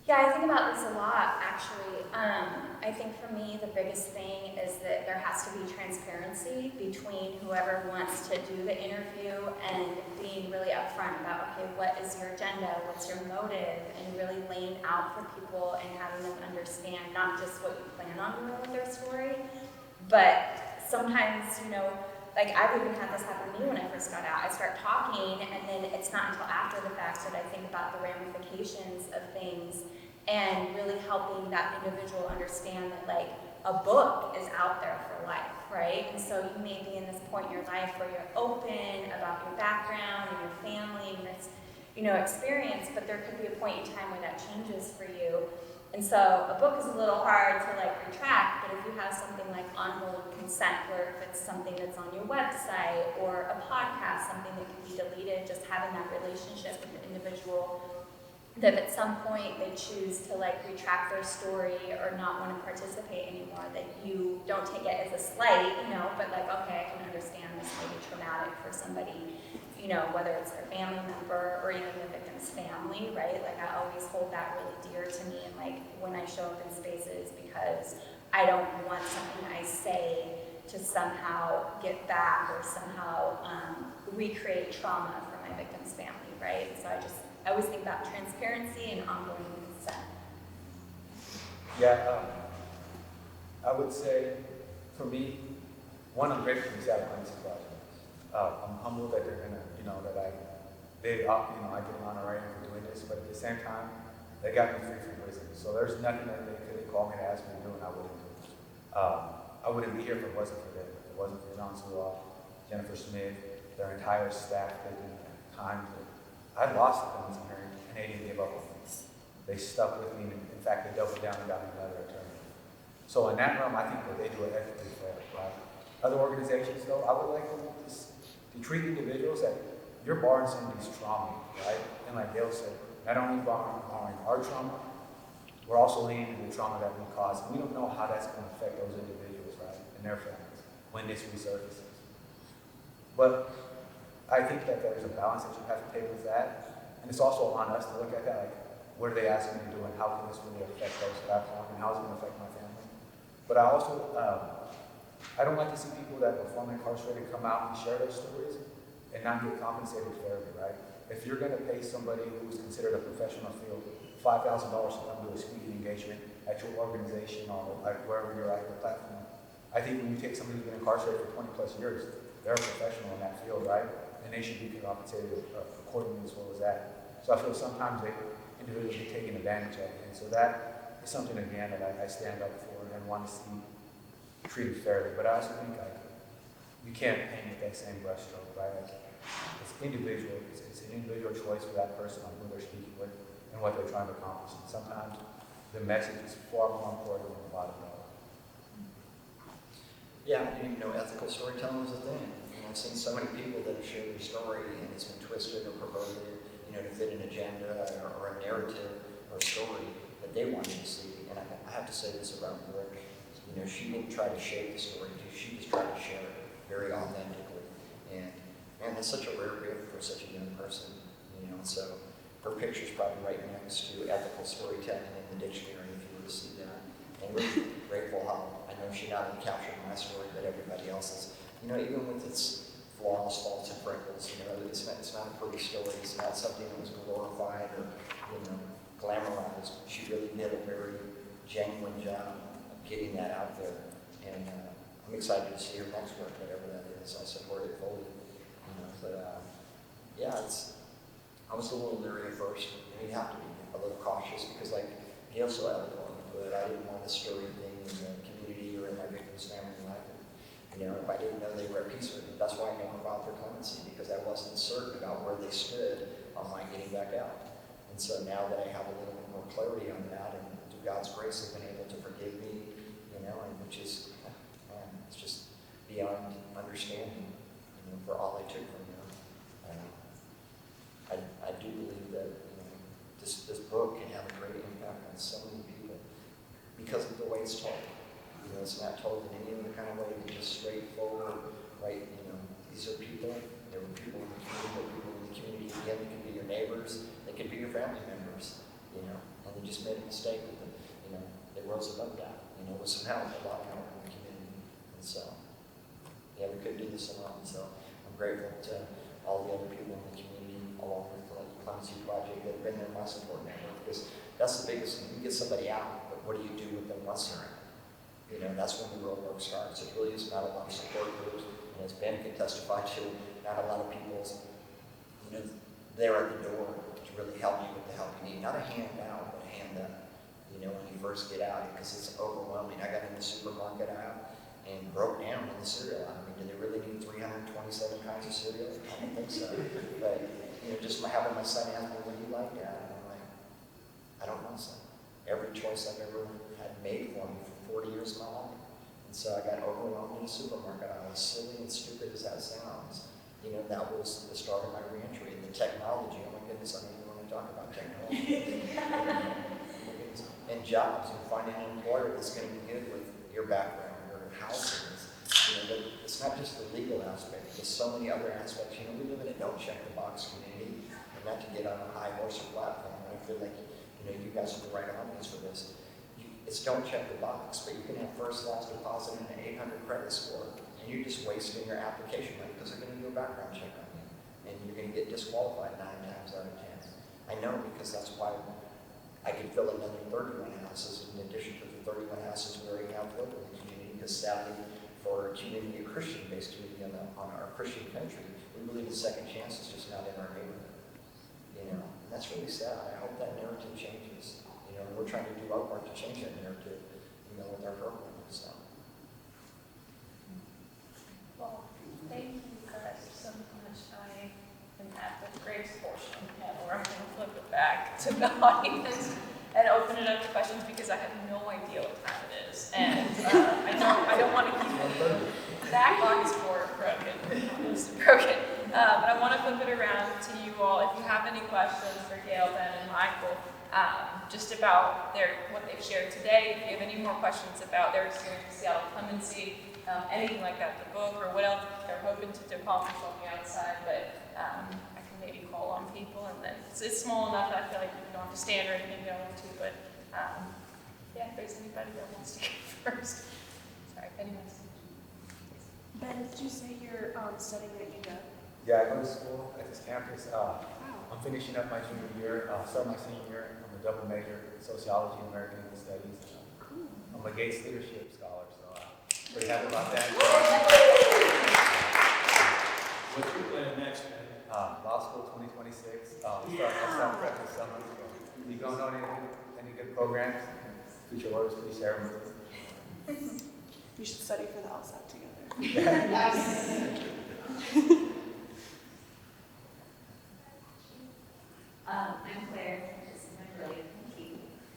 Yeah, I think about this a lot, actually. I think for me, the biggest thing is that there has to be transparency between whoever wants to do the interview and being really upfront about, okay, what is your agenda, what's your motive, and really laying out for people and having them understand not just what you plan on doing with their story, but sometimes, like I've even had this happen to me when I first got out. I start talking, and then it's not until after the fact that I think about the ramifications of things. and really helping that individual understand that like a book is out there for life, right? And so you may be in this point in your life where you're open about your background and your family and your experience, but there could be a point in time where that changes for you. And so a book is a little hard to like retract, but if you have something like on hold consent, where if it's something that's on your website or a podcast, something that can be deleted, just having that relationship with the individual, that at some point they choose to like retract their story or not want to participate anymore, that you don't take it as a slight, but like, okay, I can understand this may be traumatic for somebody, whether it's their family member or even the victim's family, right? Like I always hold that really dear to me, and like when I show up in spaces, because I don't want something I say to somehow get back or somehow recreate trauma for my victim's family, right? So I always think about transparency and ongoing consent. Yeah, I would say, for me, one, I'm grateful for these advocacy projects. I'm humbled that they're gonna, I get an honorarium for doing this, but at the same time, they got me free from prison. So there's nothing that they could call me to ask me to do, and I wouldn't do it. I wouldn't be here if it wasn't for them. If it wasn't for John Sewell, Jennifer Smith, their entire staff taking time to. I lost the Clemens hearing, and they didn't give up on me. They stuck with me, and in fact, they doubled down and got me another attorney. So in that realm, I think that they do it ethically fair, right? Other organizations, though, I would like them to treat individuals that you're barring somebody's trauma, right? And like Gail said, not only barring our trauma, we're also leaning into the trauma that we cause. And we don't know how that's going to affect those individuals, right? And their families when this resurfaces. But I think that there's a balance that you have to take with that. And it's also on us to look at that, like, what are they asking me to do and how can this really affect those that I've harmed and how is it going to affect my family? But I also, I don't like to see people that were formerly incarcerated come out and share their stories and not get compensated fairly, right? If you're going to pay somebody who's considered a professional field $5,000 to come do a speaking engagement at your organization or like wherever you're at your platform, I think when you take somebody who's been incarcerated for 20 plus years, they're a professional in that field, right? And they should be compensated accordingly as well as that. So I feel sometimes individuals get taken advantage of, and so that is something again that I stand up for and want to see treated fairly. But I also think you can't paint with that same brushstroke, right? It's individual. It's an individual choice for that person on who they're speaking with and what they're trying to accomplish. And sometimes the message is far more important than the bottom line. Yeah, I didn't even know ethical storytelling was a thing. I've seen so many people that have shared their story and it's been twisted or perverted, to fit an agenda or a narrative or a story that they wanted to see. And I have to say this about Brooke. She didn't try to shape the story. She just tried to share it very authentically. And that's such a rare gift for such a young person. So her picture's probably right next to ethical storytelling in the dictionary if you were to see that. And we're grateful how I know she not only captured my story, but everybody else's. Even with its flaws, faults, and freckles, it's not a pretty story. It's not something that was glorified or, glamorized. She really did a very genuine job of getting that out there. And I'm excited to see her next work, whatever that is. I support it fully. I was a little leery at first. You have to be a little cautious because, like Gail so eloquently put, I didn't want to stir anything in the community or in my victim's family life. If I didn't know they were at peace with it, that's why I know about their clemency, because I wasn't certain about where they stood on my getting back out. And so now that I have a little bit more clarity on that, and through God's grace, they've been able to forgive me, and which is, it's just beyond understanding, for all I took from them. I do believe that, this book can have a great impact on so many people because of the way it's told. It's not told in any other kind of way than just straightforward, right? These are people, there were people in the community, again, they could be your neighbors, they could be your family members, and they just made a mistake with them, they rose above that, with some help, a lot of help in the community. And so, we couldn't do this alone. So I'm grateful to all the other people in the community, along with the Clemency Project that have been there in my support network, because that's the biggest thing. You get somebody out, but what do you do with them once they're in? That's when the real work starts. It really is not a lot of support groups, and as Ben can testify to, not a lot of people's, there at the door to really help you with the help you need. Not a handout, but a hand up. first get out because it's overwhelming. I got in the supermarket aisle and broke down in the cereal aisle. I mean, do they really need 327 kinds of cereal? I don't think so. But, just having my son ask me, what do you like, Dad? And I'm like, I don't know, son. Every choice I've ever had made for me for 40 years of my life. And so I got overwhelmed in the supermarket aisle, as silly and stupid as that sounds. That was the start of my reentry. And the technology, oh my goodness, I don't even want to talk about technology. And jobs, and finding an employer that's going to be good with your background, your housing. It's not just the legal aspect, there's so many other aspects. We live in a don't check the box community, and not to get on a high horse or platform, and I feel like, you guys are the right audience for this. It's don't check the box, but you can have first, last deposit and an 800 credit score, and you're just wasting your application money because they're going to do a background check on you, and you're going to get disqualified 9 times out of 10. I know, because that's why I could fill another 31 houses in addition to the 31 houses we already have local in the community, because sadly, for a community, a Christian-based community on our Christian country, we believe in second chances, just not in our neighborhood. And that's really sad. I hope that narrative changes. And we're trying to do our part to change that narrative, with our program. So. Well, thank you guys so much. I am at the grace portion now, where I'm going to flip it back to the audience and open it up to questions, because I have no idea what time it is, and I don't want to keep it. That clock is broken. It's broken. But I want to flip it around to you all. If you have any questions for Gail, Ben, and Michael, just about what they've shared today. If you have any more questions about their experience with Seattle Clemency, anything like that, the book, or what else they're hoping to accomplish on the outside, but I can maybe call on people, and then it's small enough I feel like you don't have to stand or anything you don't want to, but if there's anybody that wants to go first. Sorry, anyways. Ben, did you say you're studying at UW? Yeah, I go to school at this campus. I'm finishing up my junior year, starting my senior year. I'm a double major, sociology and American Studies. I'm a Gates Leadership Scholar, so pretty happy about that. What's your plan next, man? Law school 2026. Start prep this summer. You don't know any good programs? Future lawyers, please share them with us. We should study for the LSAT together. I'm Claire, just really key.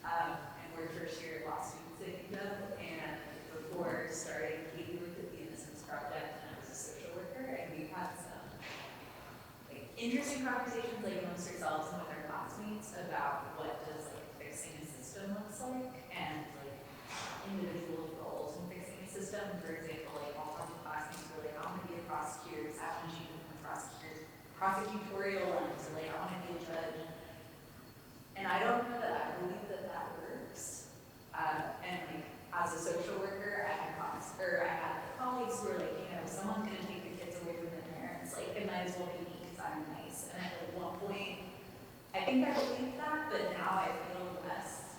And we're first year law students at UW, and before starting Katie worked at the Innocence Project, and I was a social worker, and we've had some interesting conversations amongst ourselves and with our classmates about what does fixing a system looks like, and individual goals in fixing a system. For example, all kinds of classmates were I want to be a prosecutor, I want to be a prosecutorial lens, I want to be a judge. And I don't know that I believe that works. And as a social worker, I had colleagues who were if someone's going to take the kids away from their parents, it might as well be me because I'm nice. And at one point, I think I believed that, but now I feel less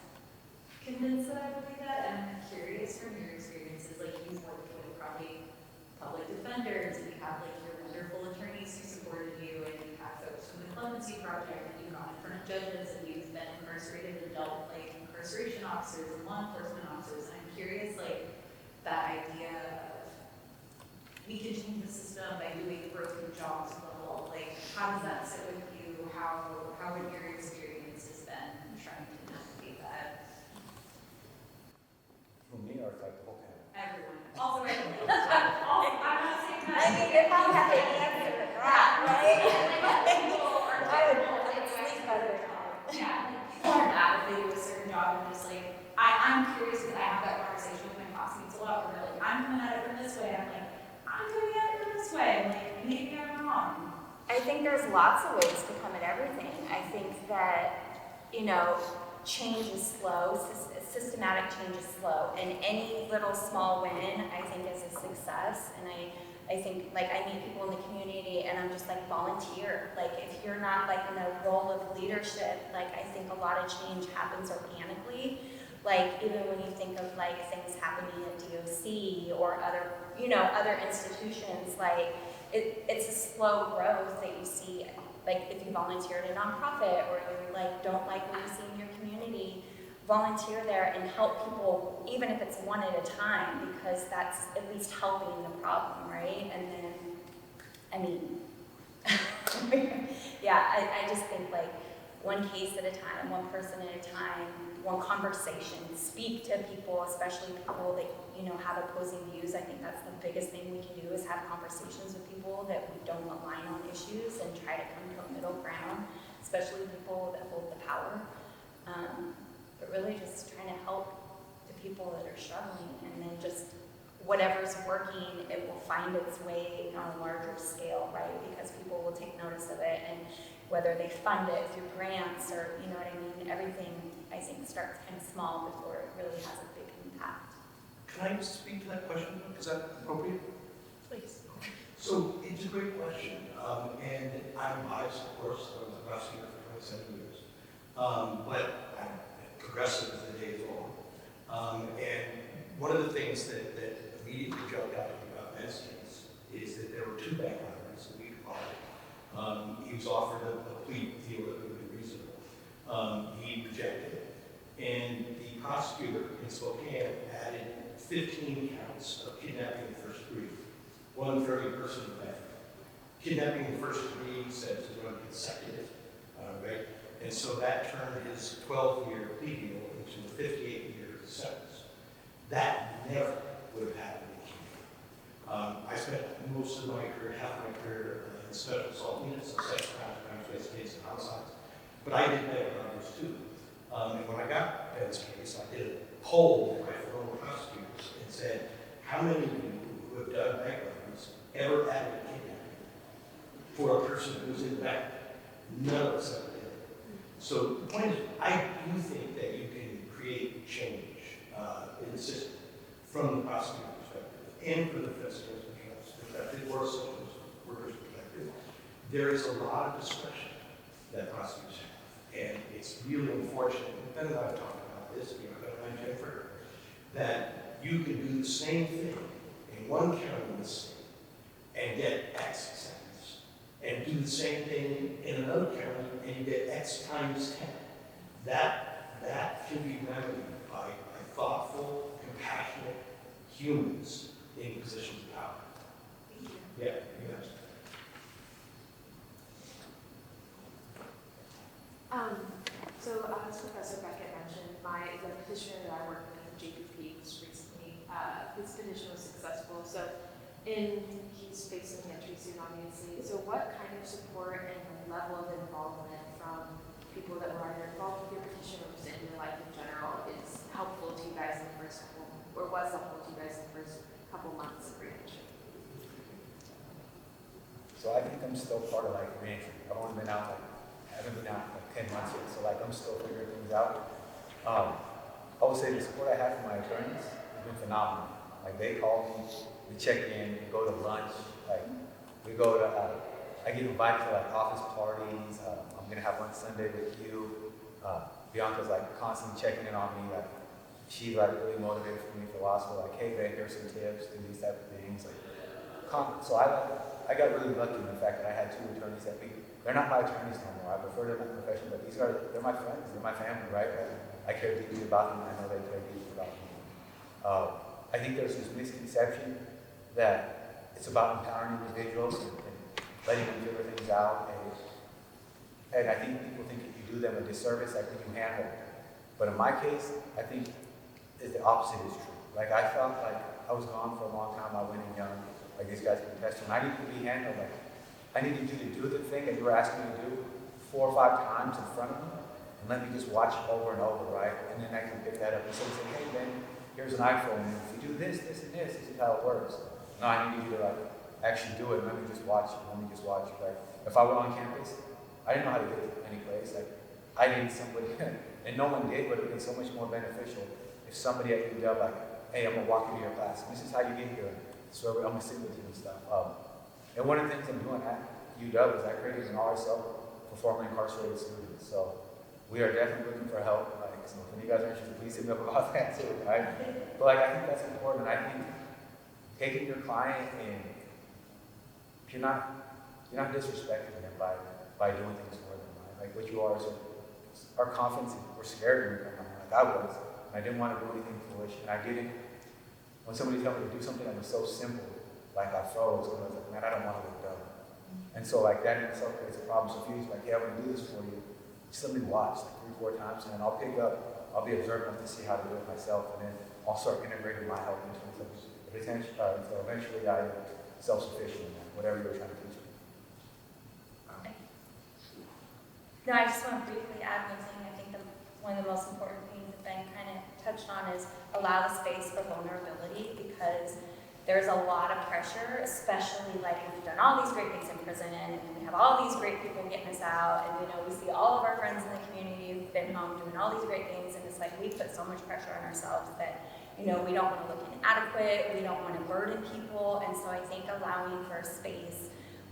convinced that I believe that. And I'm curious from your experiences, you've worked with probably public defenders, and you have your wonderful attorneys who supported you, and you have folks from the Clemency Project, and you've gone in front of judges, and you've been incarcerated and dealt with incarceration officers and law enforcement officers. And I'm curious, that idea of we can change the system by doing broken jobs level. How does that sit with you? How would your experiences been trying to navigate that? For me, or the whole panel? Everyone. Also, everyone. I'm not saying that. I mean, if I had to answer that, right? People are I'd sleep better. yeah, people aren't mad if they do a certain job and just I'm curious because I have that conversation with my classmates a lot where they're I'm coming at it from this way. I'm coming at it from this way. Maybe I'm wrong. I think there's lots of ways to come at everything. I think that, change is slow, systematic change is slow, and any little small win, I think, is a success. And I think, I meet people in the community, and I'm just volunteer. If you're not in a role of leadership, I think a lot of change happens organically. Even when you think of things happening at DOC or other institutions, it's a slow growth that you see. If you volunteer at a nonprofit or you don't like what you see in your community, volunteer there and help people, even if it's one at a time, because that's at least helping the problem, right? And then, I mean, yeah, I just think like one case at a time, one person at a time, one conversation, speak to people, especially people that, you know, have opposing views. I think that's the biggest thing we can do is have conversations with people that we don't align on issues and try to come to a middle ground, especially people that hold the power. But really just trying to help the people that are struggling, and then just whatever's working, it will find its way on a larger scale, right? Because people will take notice of it, and whether they fund it through grants or, you know what I mean, everything I think starts kind of small before it really has a big impact. Can I speak to that question? Is that appropriate? Please. So it's a great question, and I'm biased, of course. I was a prosecutor for 27 years, but I'm progressive as the day is long. And one of the things that immediately jumped out at me about Ben's case is that there were two backgrounders that we applied. He was offered a plea deal that would be reasonable. He rejected it, and the prosecutor in Spokane added 15 counts of kidnapping in the first degree, one for every person in the family. Kidnapping in the first degree said to run consecutive, right? And so that turned his 12-year plea deal into a 58-year sentence. That never would have happened in Canada. I spent most of my career, half my career in special assault units, and sexual crimes, investigations, and homicides. But I did bank robberies too. And when I got Ben's case, I did a poll with my former prosecutors and said, how many of you who have done bank robberies ever added a kidnapping for a person who's in the bank? None of us ever did. So the point is, I do think that you can create change in the system from the prosecutor perspective and from the defense perspective or a social worker's perspective. There is a lot of discretion that prosecutors have, and it's really unfortunate. Ben and I have talked about this, you know, and Jennifer, that you can do the same thing in one county in the state and get X sentence, and do the same thing in another county and you get X times 10. That can be remedied by thoughtful, compassionate humans in positions of power. Yeah, yes. So as Professor Beckett mentioned, the petitioner that I worked with, JPP, was recently, his petition was successful. So he's facing an entry soon, obviously. So what kind of support and level of involvement from people that were either involved with your petition or just in your life in general is helpful to you guys in the first couple, or was helpful to you guys in the first couple months of reentry? So I think I'm still part of like reentry. I've only been out I haven't been out like 10 months yet, so like I'm still figuring things out. I would say the support I have from my attorneys has been phenomenal. Like they call me, we check in, we go to lunch, like we go to, I get invited to like office parties. I'm gonna have one Sunday with you. Bianca's like constantly checking in on me. Like she's like really motivated for me for law school. Like, hey, Ben, here's some tips, do these type of things. Like, so I got really lucky in the fact that I had two attorneys that they're not my attorneys no more. I prefer them in my profession, but they're my friends, they're my family, right? I care deeply about them, and I know they care deeply about me. I think there's this misconception that it's about empowering individuals and letting them figure things out. And I think people think if you do them a disservice, like when you handle them. But in my case, I think the opposite is true. Like I felt like I was gone for a long time. I went in young, like these guys can attest to, and I needed to be handled. Like I needed you to do the thing that you were asking me to do 4 or 5 times in front of me, and let me just watch it over and over, right? And then I can pick that up and say, hey, Ben, here's an iPhone, and if you do this, this, and this is how it works. No, I need you to like actually do it. Let me just watch it. Right? If I were on campus, I didn't know how to get to any place. Like I needed somebody, and no one did, but it would have been so much more beneficial if somebody at UW like, hey, I'm gonna walk into your class. This is how you get here. So I'm gonna sit with you and stuff. And one of the things I'm doing at UW is I created an RSO for formerly incarcerated students. So we are definitely looking for help. Like, so if you guys are interested, please hit me up about that too, right? But like, I think that's important. I think taking your client and you're not disrespecting them by doing things for them, right? Like what you are is our confidence. We're scared when we come home. Like like I was, and I didn't want to do anything foolish, and I didn't. When somebody told me to do something that was so simple, like I froze, and I was like, man, I don't want to look dumb. And so like that in itself creates a problem. So if he's like, hey, I'm gonna do this for you, just let me watch like 3-4 times, and then I'll pick up, I'll be observant enough to see how to do it myself, and then I'll start integrating my help into it. So eventually I am self-sufficient in that, whatever you're trying to teach me. No, I just want to briefly add one thing. I think one of the most important things that Ben kind of touched on is allow the space for vulnerability, because there's a lot of pressure, especially like we've done all these great things in prison and we have all these great people getting us out, and we see all of our friends in the community who've been home doing all these great things, and it's like we put so much pressure on ourselves that we don't want to look inadequate, we don't want to burden people, and so I think allowing for a space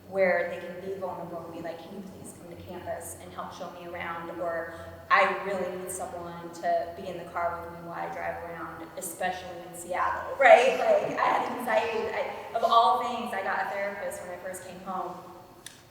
where they can be vulnerable and be like, can you please come to campus and help show me around, or I really need someone to be in the car with me while I drive around, especially in Seattle, right? Like, I had anxiety. Of all things, I got a therapist when I first came home,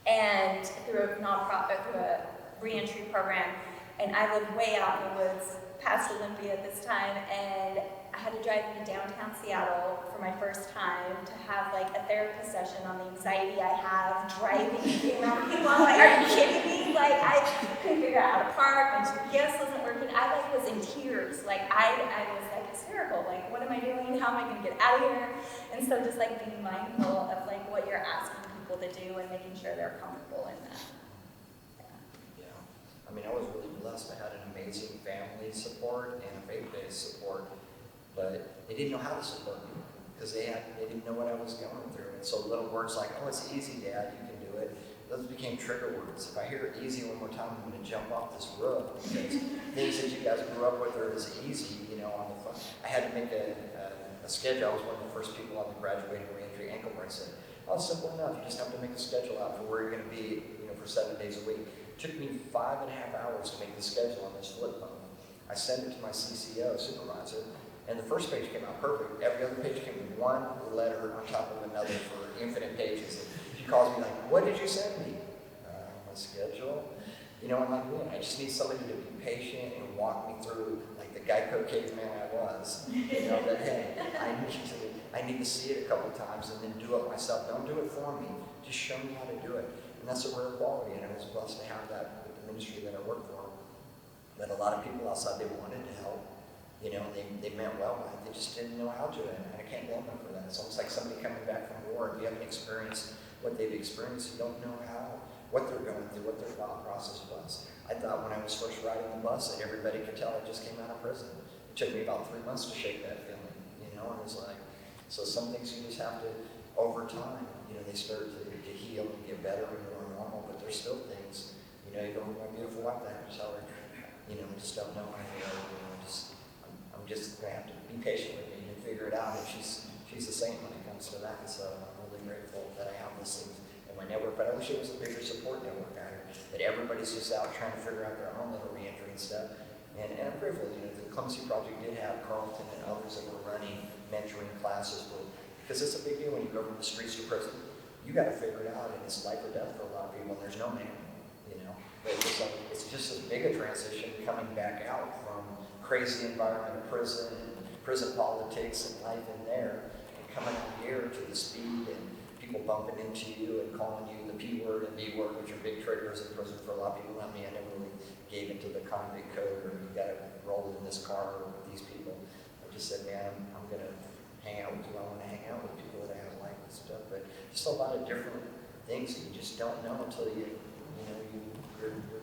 and through a nonprofit, through a reentry program, and I lived way out in the woods, past Olympia at this time, and I had to drive into downtown Seattle for my first time to have like a therapy session on the anxiety I have driving and being around people. I'm like, are you kidding me? Like, I couldn't figure out how to park, my GPS wasn't working. I like was in tears. Like, I was like hysterical. Like, what am I doing? How am I gonna get out of here? And so just like being mindful of like what you're asking people to do and making sure they're comfortable in that. Yeah. I mean, I was really blessed. I had an amazing family support and faith-based support, but they didn't know how to support me because they didn't know what I was going through. And so little words like, oh, it's easy, Dad, you can do it, those became trigger words. If I hear easy one more time, I'm going to jump off this roof, because things that you guys grew up with are as easy, on the phone. I had to make a schedule. I was one of the first people on the graduating reentry ankle brace. I said, oh, it's simple enough. You just have to make a schedule out for where you're going to be, for 7 days a week. It took me 5.5 hours to make the schedule on this flip phone. I sent it to my CCO supervisor, and the first page came out perfect. Every other page came with one letter on top of another for infinite pages. And she calls me like, what did you send me? My schedule. I'm like, man, I just need somebody to be patient and walk me through, like the Geico caveman I was. That, hey, I need to see it a couple times and then do it myself. Don't do it for me. Just show me how to do it. And that's a rare quality, and I was blessed to have that with the ministry that I work for. But a lot of people outside, they wanted to help. They meant well, but they just didn't know how to, and I can't blame them for that. It's almost like somebody coming back from war. If you haven't experienced what they've experienced, you don't know what they're going through, what their thought process was. I thought when I was first riding the bus that everybody could tell I just came out of prison. It took me about 3 months to shake that feeling, and it's like, so some things you just have to, over time, they start to heal and get better and more normal, but there's still things, you don't want beautiful wife that I tell her, just don't know how to I'm just going to have to be patient with me and figure it out. And she's a saint when it comes to that. So I'm really grateful that I have those things in my network. But I wish it was a bigger support network out here, that everybody's just out trying to figure out their own little reentry and stuff. And I'm grateful, the Clemency Project did have Carlton and others that were running mentoring classes because it's a big deal when you go from the streets to prison. You got to figure it out, and it's life or death for a lot of people, and there's no manual, But it's just as big a transition coming back out from crazy environment of prison politics and life in there, and coming out here to the speed and people bumping into you and calling you the P word and B word, which are big triggers in prison for a lot of people. Not me, I never really gave into the convict code, or you got to roll in this car with these people. I just said, man, I'm going to hang out with you. I want to hang out with people that I have like and stuff. But just a lot of different things that you just don't know until you're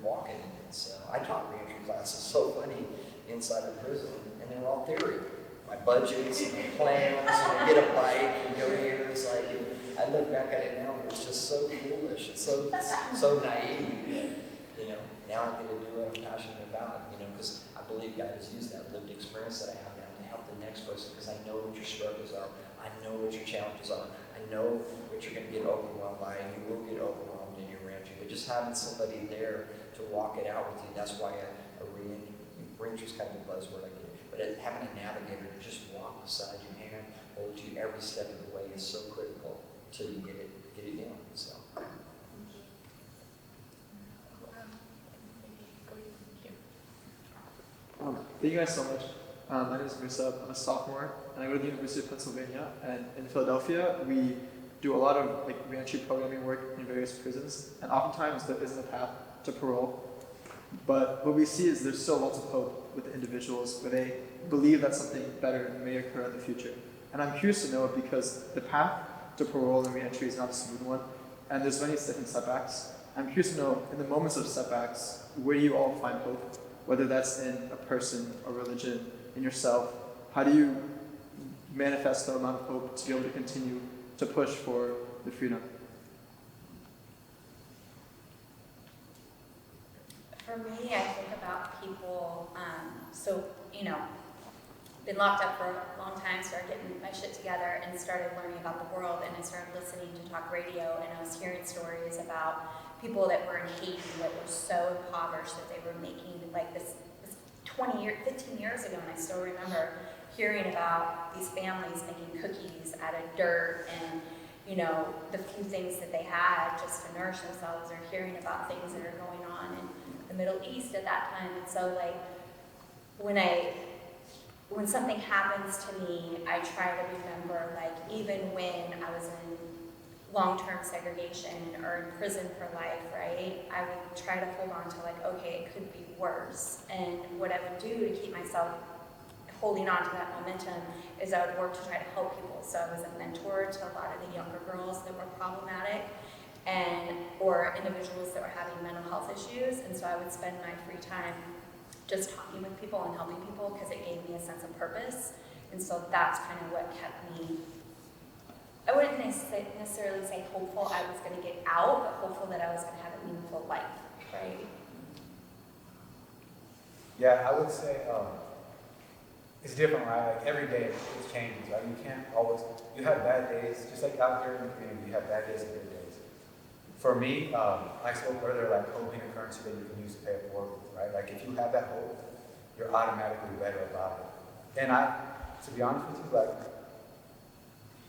walking in it. So I taught reentry classes, so funny, inside of prison, and they were all theory. My budgets, and my plans, and get a bike and go here. It's like, I look back at it now, and it's just so foolish. It's so naive. Now I get to do what I'm passionate about, because I believe God has used that lived experience that I have now to help the next person, because I know what your struggles are. I know what your challenges are. I know what you're going to get overwhelmed by, and you will get overwhelmed in your reentry. But just having somebody there to walk it out with you, that's why a reentry is kind of a buzzword I get. But having a navigator to just walk beside you, hand, hold you every step of the way is so critical until you get it down. So. Go here. Thank you guys so much. My name is Musa. I'm a sophomore, and I go to the University of Pennsylvania. And in Philadelphia, we do a lot of reentry programming work in various prisons, and oftentimes there isn't a path to parole. But what we see is there's still lots of hope with the individuals where they believe that something better may occur in the future. And I'm curious to know, because the path to parole and reentry is not a smooth one, and there's many different setbacks. I'm curious to know, in the moments of setbacks, where do you all find hope? Whether that's in a person, a religion, in yourself, how do you manifest the amount of hope to be able to continue to push for the freedom? For me, I think about people, been locked up for a long time, started getting my shit together and started learning about the world, and I started listening to talk radio, and I was hearing stories about people that were in Haiti that were so impoverished that they were making this 15 years ago, and I still remember hearing about these families making cookies out of dirt and, the few things that they had just to nourish themselves, or hearing about things that are going on in the Middle East at that time. And so when something happens to me, I try to remember, even when I was in long-term segregation or in prison for life, right? I would try to hold on to okay, it could be worse. And what I would do to keep myself holding on to that momentum is I would work to try to help people. So I was a mentor to a lot of the younger girls that were problematic or individuals that were having mental health issues. And so I would spend my free time just talking with people and helping people because it gave me a sense of purpose. And so that's kind of what kept me, I wouldn't necessarily say hopeful I was going to get out, but hopeful that I was going to have a meaningful life, right? Yeah, I would say it's different, right? Every day it changes, right? You have bad days, just like out here in the community, you have bad days and good days. For me, I spoke earlier, hope being a currency that you can use to pay it forward, right? If you have that hope, you're automatically better about it. And to be honest with you,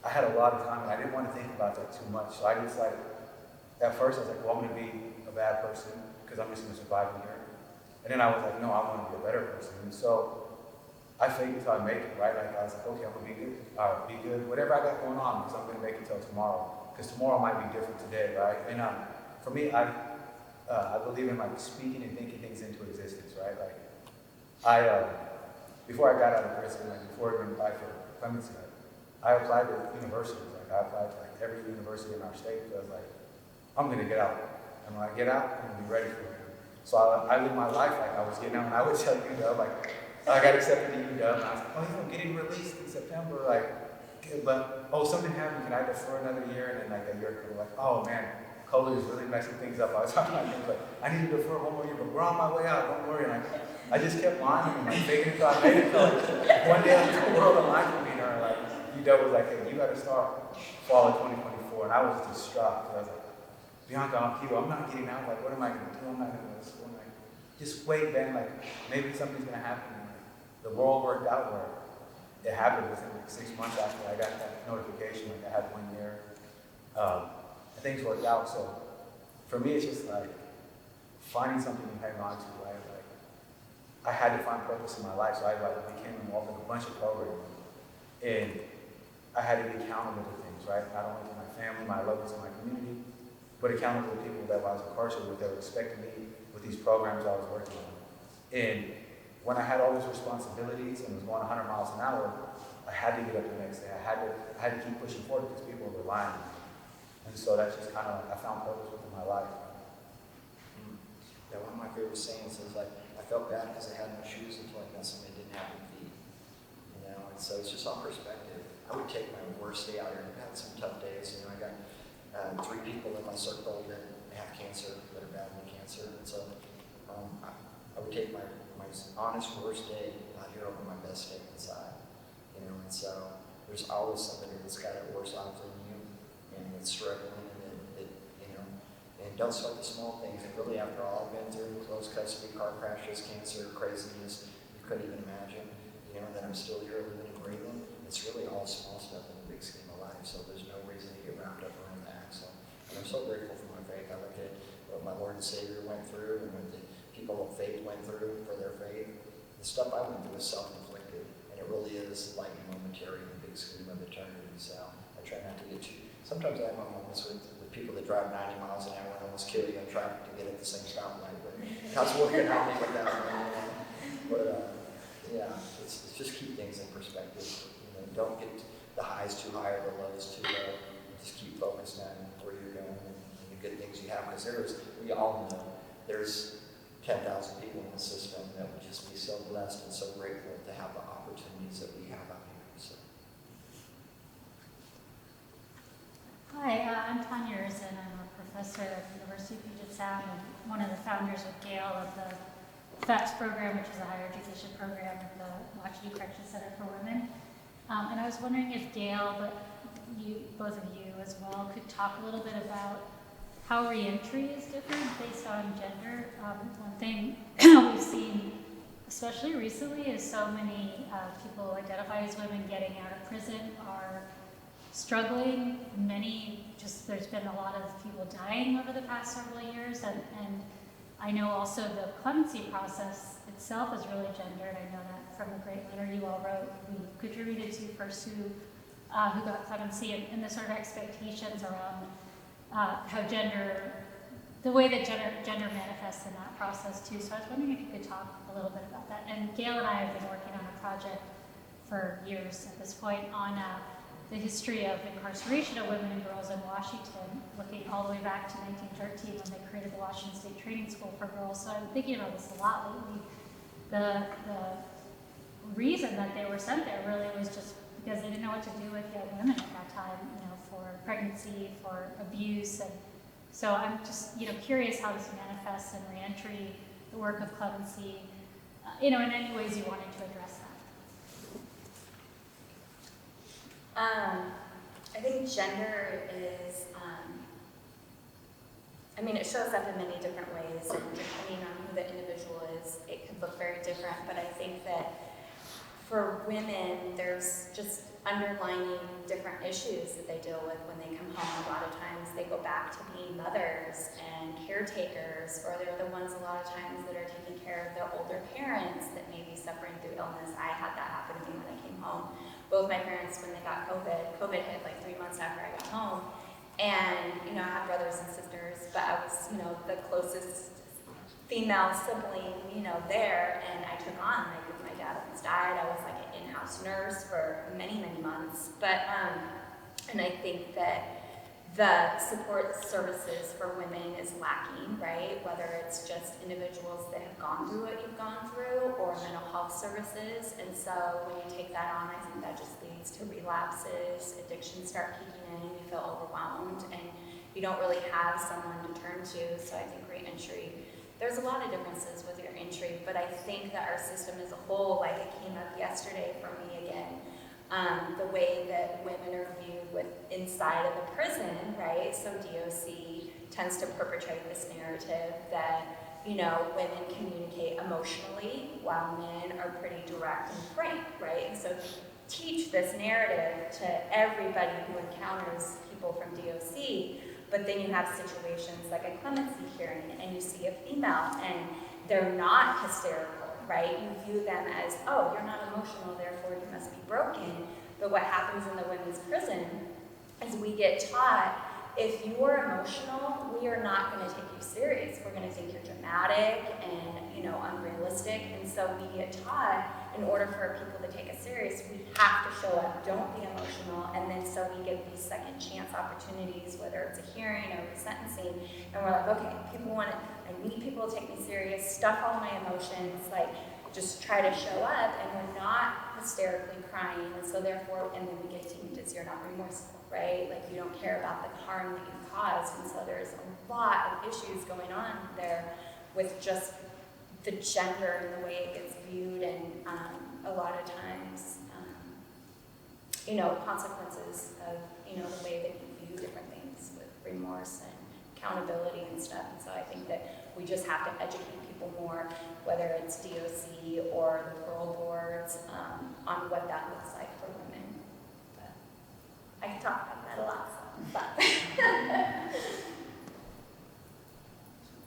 I had a lot of time, and I didn't want to think about that too much. So I just at first I was well, I'm going to be a bad person because I'm just going to survive in here. And then I was no, I want to be a better person. And so I faked it till I make it, right? I was okay, I'm going to be good. All right, be good. Whatever I got going on, because I'm going to make it till tomorrow. Because tomorrow might be different today, right? And for me, I believe in speaking and thinking things into existence, right? Before I got out of prison, before I even applied for clemency, I applied to universities. I applied to every university in our state. So I was I'm going to get out. And when I get out, I'm going to be ready for it. So I lived my life I was getting out. And I would tell UW, I got accepted to UW. And I was getting released in September. But something happened. Can I defer another year? And then a year ago, oh man, COVID is really messing things up. I was talking about things I need to defer one more year, but we're on my way out. Don't worry. And I just kept lying and faking it till I made it. One day the world aligned with me, and UW was hey, you got to start fall of 2024. And I was distraught. I was Bianca, I'm Hugh. I'm not getting out. What am I going to do? I'm not going to go to school. Just wait, Ben. Maybe something's going to happen. The world worked out where it happened within 6 months after I got that notification. I had 1 year. Things worked out. So for me, it's just finding something to hang on to. Right? I had to find purpose in my life, so I became involved in a bunch of programs, and I had to be accountable to things. Right? Not only to my family, my loved ones, and my community, but accountable to people that I was incarcerated with. They were expecting me with these programs I was working on. And when I had all these responsibilities and was going 100 miles an hour, I had to get up the next day. I had to keep pushing forward because people were relying on me. And so that's just kind of, I found purpose within my life. Yeah, one of my favorite sayings is I felt bad because I had no shoes until I met somebody who didn't have any feet. And so it's just all perspective. I would take my worst day out here. I've had some tough days. I got 3 people in my circle that have cancer, that are battling cancer. And so I would take my honest worst day out here over my best day inside. And so there's always somebody that's got it worse off than you, and it's struggling, and don't sweat the small things. And really, after all I've been through, closed custody, car crashes, cancer, craziness, you couldn't even imagine, that I'm still here living and breathing. It's really all small stuff in the big scheme of life, so there's no reason to get wrapped up around that. So, and I'm so grateful for my faith. I look at what my Lord and Savior went through and what the people of faith went through for their faith. the stuff I went through was self-inflicted, and it really is like momentary in the big scheme of eternity. So I try not to get too. Sometimes I have moments with people that drive 90 miles an hour and almost kill you in traffic to get at the same stoplight. But God's working on me with that one. But yeah, it's just keep things in perspective. You know, don't get the highs too high or the lows too low. Just keep focused on where you're going and the good things you have. Because we all know there's 10,000 people in the system that would just be so blessed and so grateful to have the opportunities that we have out here. So. Hi, I'm Tanya Erzin. I'm a professor at the University of Puget Sound and one of the founders with Gail of the FAPS program, which is a higher education program at the Washington Correction Center for Women. And I was wondering if Gail, but both of you as well, could talk a little bit about how reentry is different based on gender. One thing we've seen, especially recently, is so many people identify as women getting out of prison are struggling. There's been a lot of people dying over the past several years, and I know also the clemency process itself is really gendered. I know that from a great letter you all wrote, we contributed to first who got clemency, and the sort of expectations around how the way that gender manifests in that process too. So I was wondering if you could talk a little bit about that. And Gail and I have been working on a project for years at this point on the history of incarceration of women and girls in Washington, looking all the way back to 1913 when they created the Washington State Training School for Girls. So I'm thinking about this a lot lately. The reason that they were sent there really was just because they didn't know what to do with young women at that time, for pregnancy, for abuse. And so I'm just, curious how this manifests in reentry, the work of clemency, in any ways you wanted to address that. I think gender is, it shows up in many different ways, and depending on who the individual is, it could look very different. But I think that for women, there's just underlining different issues that they deal with when they come home. A lot of times they go back to being mothers and caretakers, or they're the ones a lot of times that are taking care of their older parents that may be suffering through illness. I had that happen to me when I came home. Both my parents, when they got COVID hit like 3 months after I got home. And, I have brothers and sisters, but I was, the closest female sibling, there. And I took on, if my dad almost died, I was like an in-house nurse for many, many months. But, and I think that the support services for women is lacking, right? Whether it's just individuals that have gone through what you've gone through or mental health services. And so when you take that on, I think that just leads to relapses, addictions start kicking in, you feel overwhelmed, and you don't really have someone to turn to. So I think reentry, there's a lot of differences with your entry, but I think that our system as a whole, like it came up yesterday for me again, the way that women are viewed inside of a prison, right? So DOC tends to perpetrate this narrative that, women communicate emotionally while men are pretty direct and frank, right? And so teach this narrative to everybody who encounters people from DOC, but then you have situations like a clemency hearing and you see a female and they're not hysterical, right? You view them as, oh, you're not emotional, therefore you must be broken. But what happens in the women's prison is we get taught, if you are emotional, we are not going to take you serious. We're going to think you're dramatic and, unrealistic. And so we get taught, in order for people to take us serious, we have to show up, don't be emotional. And then so we get these second chance opportunities, whether it's a hearing or resentencing. And we're like, okay, I need people to take me serious, stuff all my emotions, just try to show up, and we're not hysterically crying, and so therefore, and then we get deemed as you're not remorseful, right? Like you don't care about the harm that you caused, and so there's a lot of issues going on there with just the gender and the way it gets viewed, and a lot of times, consequences of, the way that you view different things with remorse and accountability and stuff, and so I think that we just have to educate people more, whether it's DOC or the parole boards, on what that looks like for women. But I can talk about that a lot, but.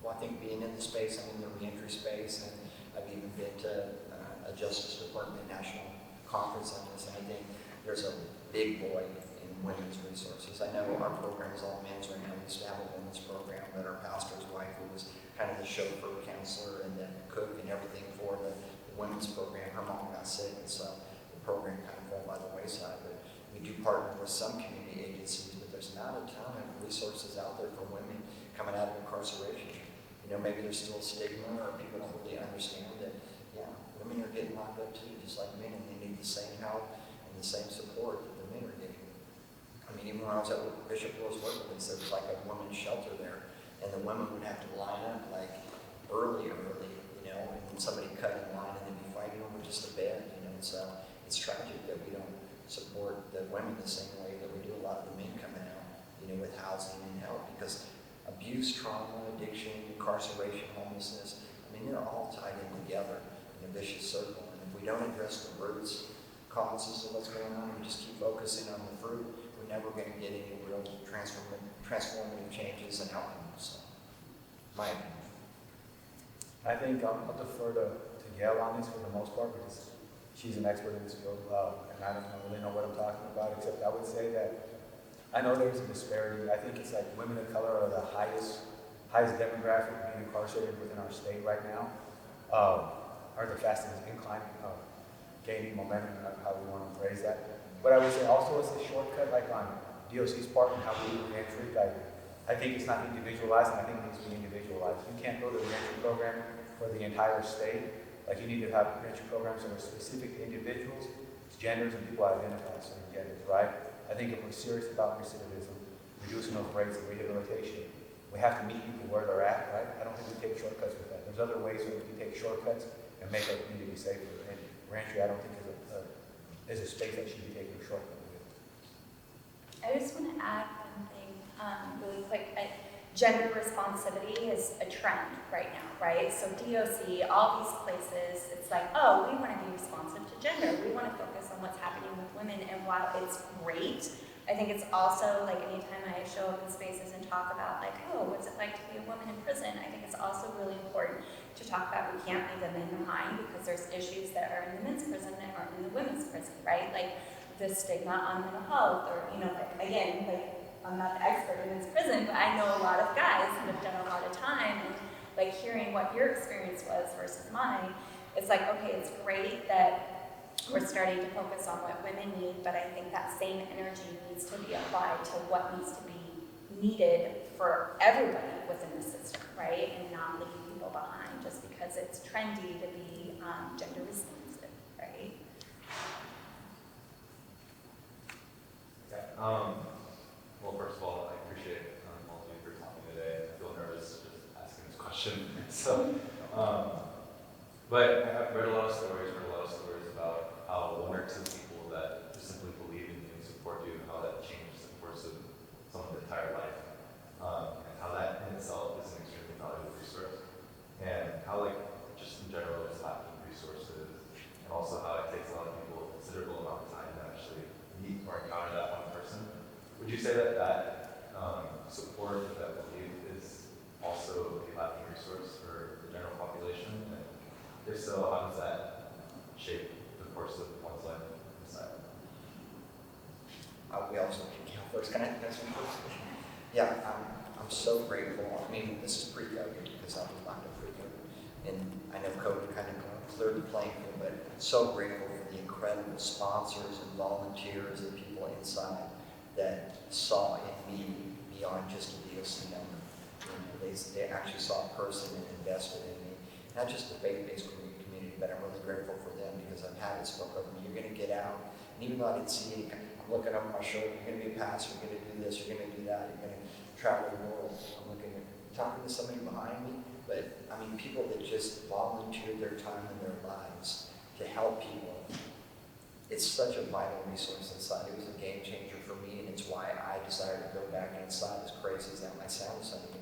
Well, I think being in the space, I'm in the reentry space, and I've even been to a Justice Department National Conference on this, and I think there's a big void in women's resources. I know our program is all men's right now. We used to have a women's program, but our pastor's wife, who was kind of the chauffeur, counselor, and the cook and everything for the women's program, her mom got sick, and so the program kind of fell by the wayside. But we do partner with some community agencies, but there's not a ton of resources out there for women coming out of incarceration. You know, maybe there's still a stigma, or people don't really understand that, yeah, women are getting locked up too, just like men, and they need the same help and the same support that the men are getting. I mean, even when I was at Bishop Will's workplace, there was like a women's shelter there, and the women would have to line up like early, you know, and then somebody cut in line and they'd be fighting over just a bed, you know. So it's tragic that we don't support the women the same way that we do a lot of the men coming out, you know, with housing and help, because abuse, trauma, addiction, incarceration, homelessness, I mean, they're all tied in together in a vicious circle. And if we don't address the roots, causes of what's going on, and we just keep focusing on the fruit, we're never going to get any real transformative changes and outcomes. So, my opinion. I think I'll defer to Gail on this for the most part, because she's an expert in this field, and I don't really know what I'm talking about, except I would say that I know there's a disparity. I think it's like women of color are the highest demographic being incarcerated within our state right now, are the fastest incline, gaining momentum, how we want to phrase that. But I would say also it's a shortcut, like on DOC's part and how we do reentry. I think it's not individualized, and I think it needs to be individualized. You can't go to the reentry program for the entire state. Like, you need to have reentry programs that are specific to individuals, genders, and people identify as certain genders, right? I think if we're serious about recidivism, reducing those rates of rehabilitation, we have to meet people where they're at, right? I don't think we take shortcuts with that. There's other ways where we can take shortcuts and make our community safer. And reentry, I don't think is a space that should be taking a shortcut with. I just want to add one thing really quick. Gender responsivity is a trend right now, right? So DOC, all these places, it's like, oh, we want to be responsive to gender. We want to focus on what's happening with women. And while it's great, I think it's also like anytime I show up in spaces and talk about like, oh, what's it like to be a woman in prison? I think it's also really important to talk about we can't leave the men behind, because there's issues that are in the men's prison that aren't in the women's prison, right? Like the stigma on mental health, or, you know, like, again, like, I'm not the expert in this prison, but I know a lot of guys that have done a lot of time, and like hearing what your experience was versus mine, it's like, okay, it's great that we're starting to focus on what women need, but I think that same energy needs to be applied to what needs to be needed for everybody within the system, right? And not leave people behind just because it's trendy to be gender responsive, right? Yeah. Well, first of all, I appreciate all of you for talking today. I feel nervous just asking this question. So, but I've read a lot of stories about how one or two people that just simply believe in you and support you, and how that changes the course of someone's entire life, and how that in itself is an extremely valuable resource, and how, like, just in general, it's lacking resources, and also how it takes a lot of people a considerable amount of time to actually meet or encounter that one person. Would you say that support, that belief, is also a lacking resource for the general population? And if so, how does that shape the course of one's life inside? We also can count first. Can I answer first? Yeah, I'm so grateful. I mean, this is pre-COVID, because I was locked up pre-COVID, and I know COVID kind of cleared the playing field, but I'm so grateful for the incredible sponsors and volunteers and people inside that saw in me beyond just a DOC number. You know, they actually saw a person and invested in me. Not just the faith-based community, but I'm really grateful for them, because I've had it spoke over me. You're going to get out. And even though I didn't see it, I'm looking over my shoulder. You're going to be a pastor. You're going to do this. You're going to do that. You're going to travel the world. I'm looking at talking to somebody behind me. But, I mean, people that just volunteer their time and their lives to help people. It's such a vital resource inside. It was a game changer for me, and it's why I decided to go back inside, as crazy as that might sound to some of you.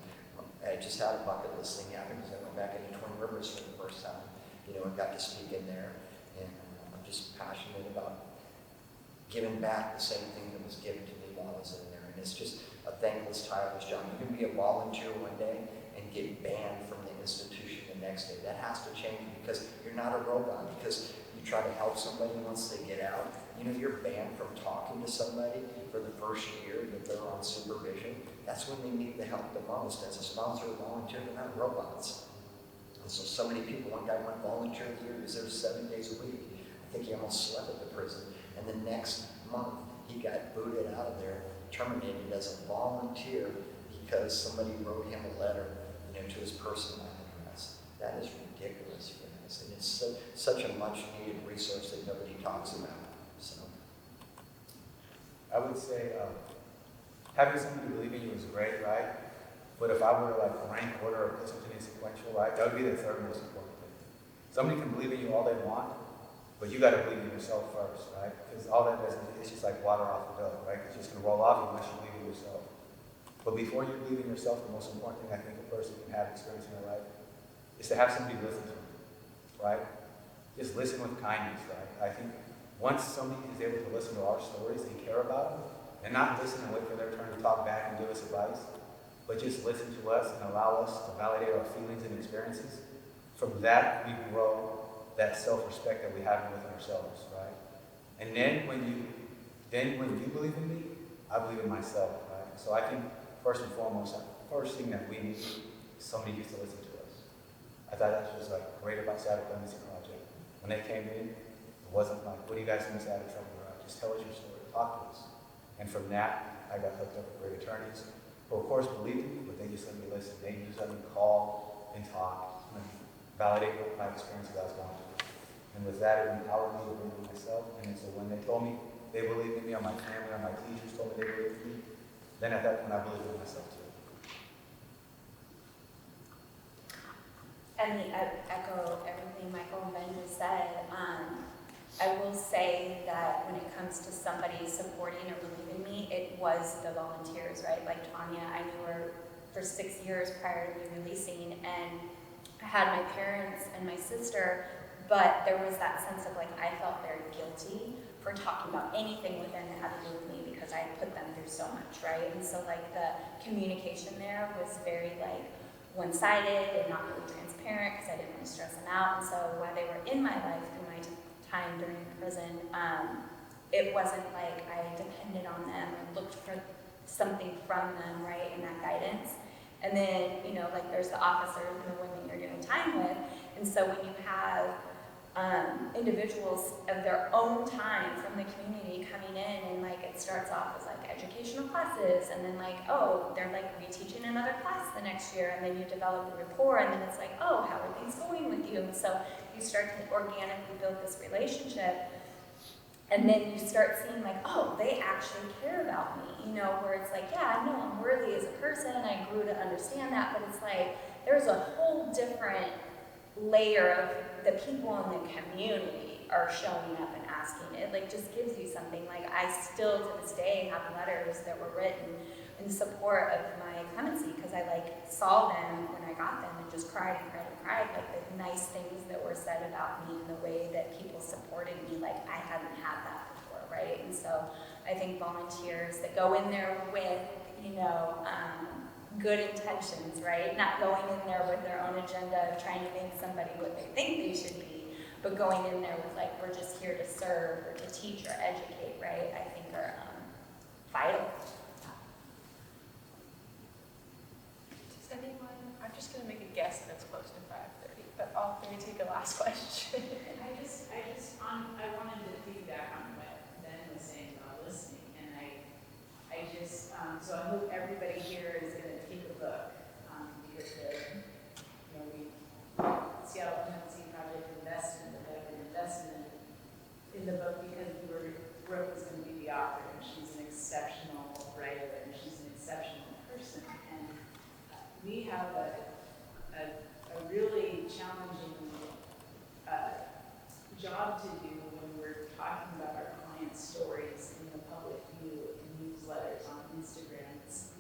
I just had a bucket list thing happen, because I went back into Twin Rivers for the first time, you know, and got to speak in there. And I'm just passionate about giving back the same thing that was given to me while I was in there. And it's just a thankless, tireless job. You can be a volunteer one day and get banned from the institution the the next day. That has to change because you're not a robot. Because you try to help somebody once they get out. You know, you're banned from talking to somebody for the first year that they're on supervision. That's when they need the help the most. As a sponsor or volunteer, they're not robots. And so many people, one guy went volunteer here, he was there 7 days a week. I think he almost slept at the prison. And the next month, he got booted out of there, terminated as a volunteer because somebody wrote him a letter, you know, to his personal address. That is ridiculous, you guys. And it's such a much needed resource that nobody talks about. So I would say having somebody believe in you is great, right? But if I were to like rank order or put something in sequential, right, that would be the third most important thing. Somebody can believe in you all they want, but you got to believe in yourself first, right? Because all that does is just like water off the dough, right? It's just going to roll off unless you believe in yourself. But before you believe in yourself, the most important thing I think a person can have experience in their life is to have somebody listen to them, right? Just listen with kindness, right? I think once somebody is able to listen to our stories and care about them, and not listen and wait for their turn to talk back and give us advice, but just listen to us and allow us to validate our feelings and experiences, from that we grow that self-respect that we have within ourselves, right? And then when you believe in me, I believe in myself, right? So I think first and foremost, the first thing that we need is somebody gets to listen to us. I thought that was like great about Saddle Clemency Project. When they came in, it wasn't like, what do you guys think is out of trouble? Just tell us your story, talk to us. And from that, I got hooked up with great attorneys who of course believed in me, but they just let me listen. They just let me call and talk and validate what my experiences I was going through. And with that, it empowered me to believe in myself. And so when they told me they believed in me, or my family, or my teachers told me they believed in me, then at that point I believed in myself too. And echo everything Michael and Ben just said. I will say that when it comes to somebody supporting or believing me, it was the volunteers, right? Like Tanya, I knew her for 6 years prior to me releasing, and I had my parents and my sister, but there was that sense of like, I felt very guilty for talking about anything with them that had to do with me because I had put them through so much, right? And so like the communication there was very like one-sided and not really transparent because I didn't want to stress them out. And so while they were in my life through my time during prison, it wasn't like I depended on them or looked for something from them, right, in that guidance. And then, you know, like there's the officers and the women you're doing time with. And so when you have individuals of their own time from the community coming in, and like it starts off as like educational classes, and then like, oh, they're like reteaching another class the next year, and then you develop a rapport, and then it's like, oh, how are things going with you? And so you start to organically build this relationship, and then you start seeing like, oh, they actually care about me, you know, where it's like, yeah, I know I'm worthy as a person, I grew to understand that, but it's like, there's a whole different layer of the people in the community are showing up and asking. It like just gives you something. Like I still to this day have letters that were written in support of my clemency because I like saw them when I got them and just cried and cried and cried, like the nice things that were said about me and the way that people supported me, like I hadn't had that before, right? And so I think volunteers that go in there with, you know, good intentions, right? Not going in there with their own agenda of trying to make somebody what they think they should be, but going in there with like, we're just here to serve or to teach or educate, right? I think are vital. Does anyone, I'm just gonna make a guess that it's close to 5:30, but I'll maybe take a last question. I wanted to feedback on what Ben was saying about listening, and so I hope everybody here is going to take a book, because Seattle Clemency Project invested in the book and invested in the book because Brooke was going to be the author, and she's an exceptional writer, and she's an exceptional person, and we have a really challenging job to do when we're talking about our clients' stories in the public view, in newsletters, on Instagram.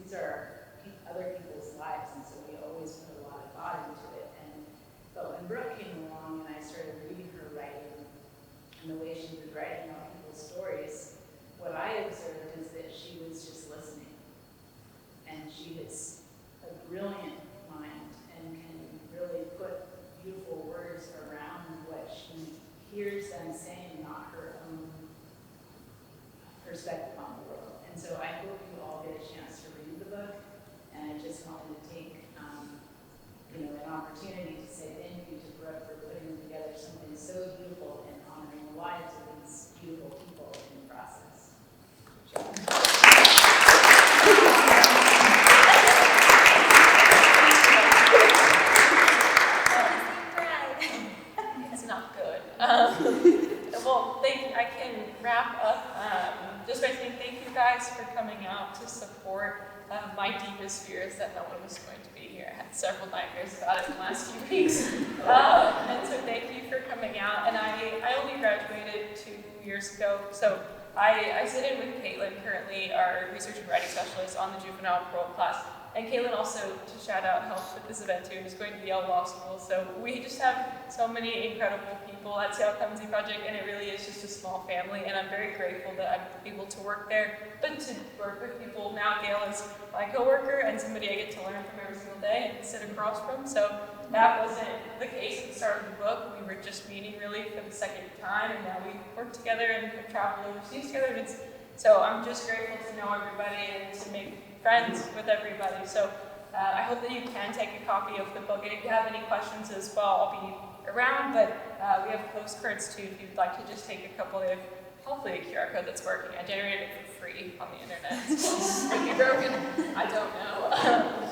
These are other people's lives, and so we always put a lot of thought into it. But when Brooke came along and I started reading her writing and the way she was writing about people's stories, what I observed is that she was just listening. And she has a brilliant mind and can really put beautiful words around what she hears them saying, not her own perspective on the world. And so I hope you all get a chance to read the book. And I just wanted to take, an opportunity to say thank you to Brooke for putting together something so beautiful and honoring the lives of these beautiful people in the process. It's not good. Well, I can wrap up just by saying thank you guys for coming out to support my deepest fear is that no one was going to be here. I had several nightmares about it in the last few weeks. And so thank you for coming out. And I only graduated 2 years ago, so I sit in with Caitlin, currently our research and writing specialist on the juvenile parole class. And Caitlin also, to shout out, helped with this event too, is going to Yale Law School. So we just have so many incredible people at Seattle Clemency Project, and it really is just a small family. And I'm very grateful that I'm able to work there, but to work with people. Now Gail is my coworker and somebody I get to learn from every single day and sit across from. So that wasn't the case at the start of the book. We were just meeting really for the second time, and now we work together and have traveled overseas together. And so I'm just grateful to know everybody and to make friends with everybody. So I hope that you can take a copy of the book, and if you have any questions as well, I'll be around, but we have postcards too if you'd like to just take a couple. They have hopefully a QR code that's working. I generated it for free on the internet. It's maybe broken, I don't know.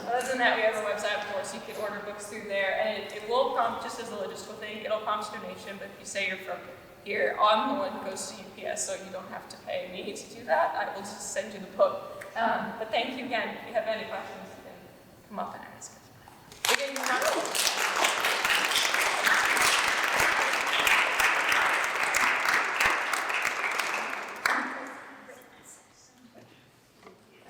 Other than that, we have a website, of course, you can order books through there, and it will prompt, just as a logistical thing, it'll prompt donation, but if you say you're from here, I'm the one who goes to UPS, so you don't have to pay me to do that. I will just send you the book. But thank you again. If you have any questions, you can come up and ask.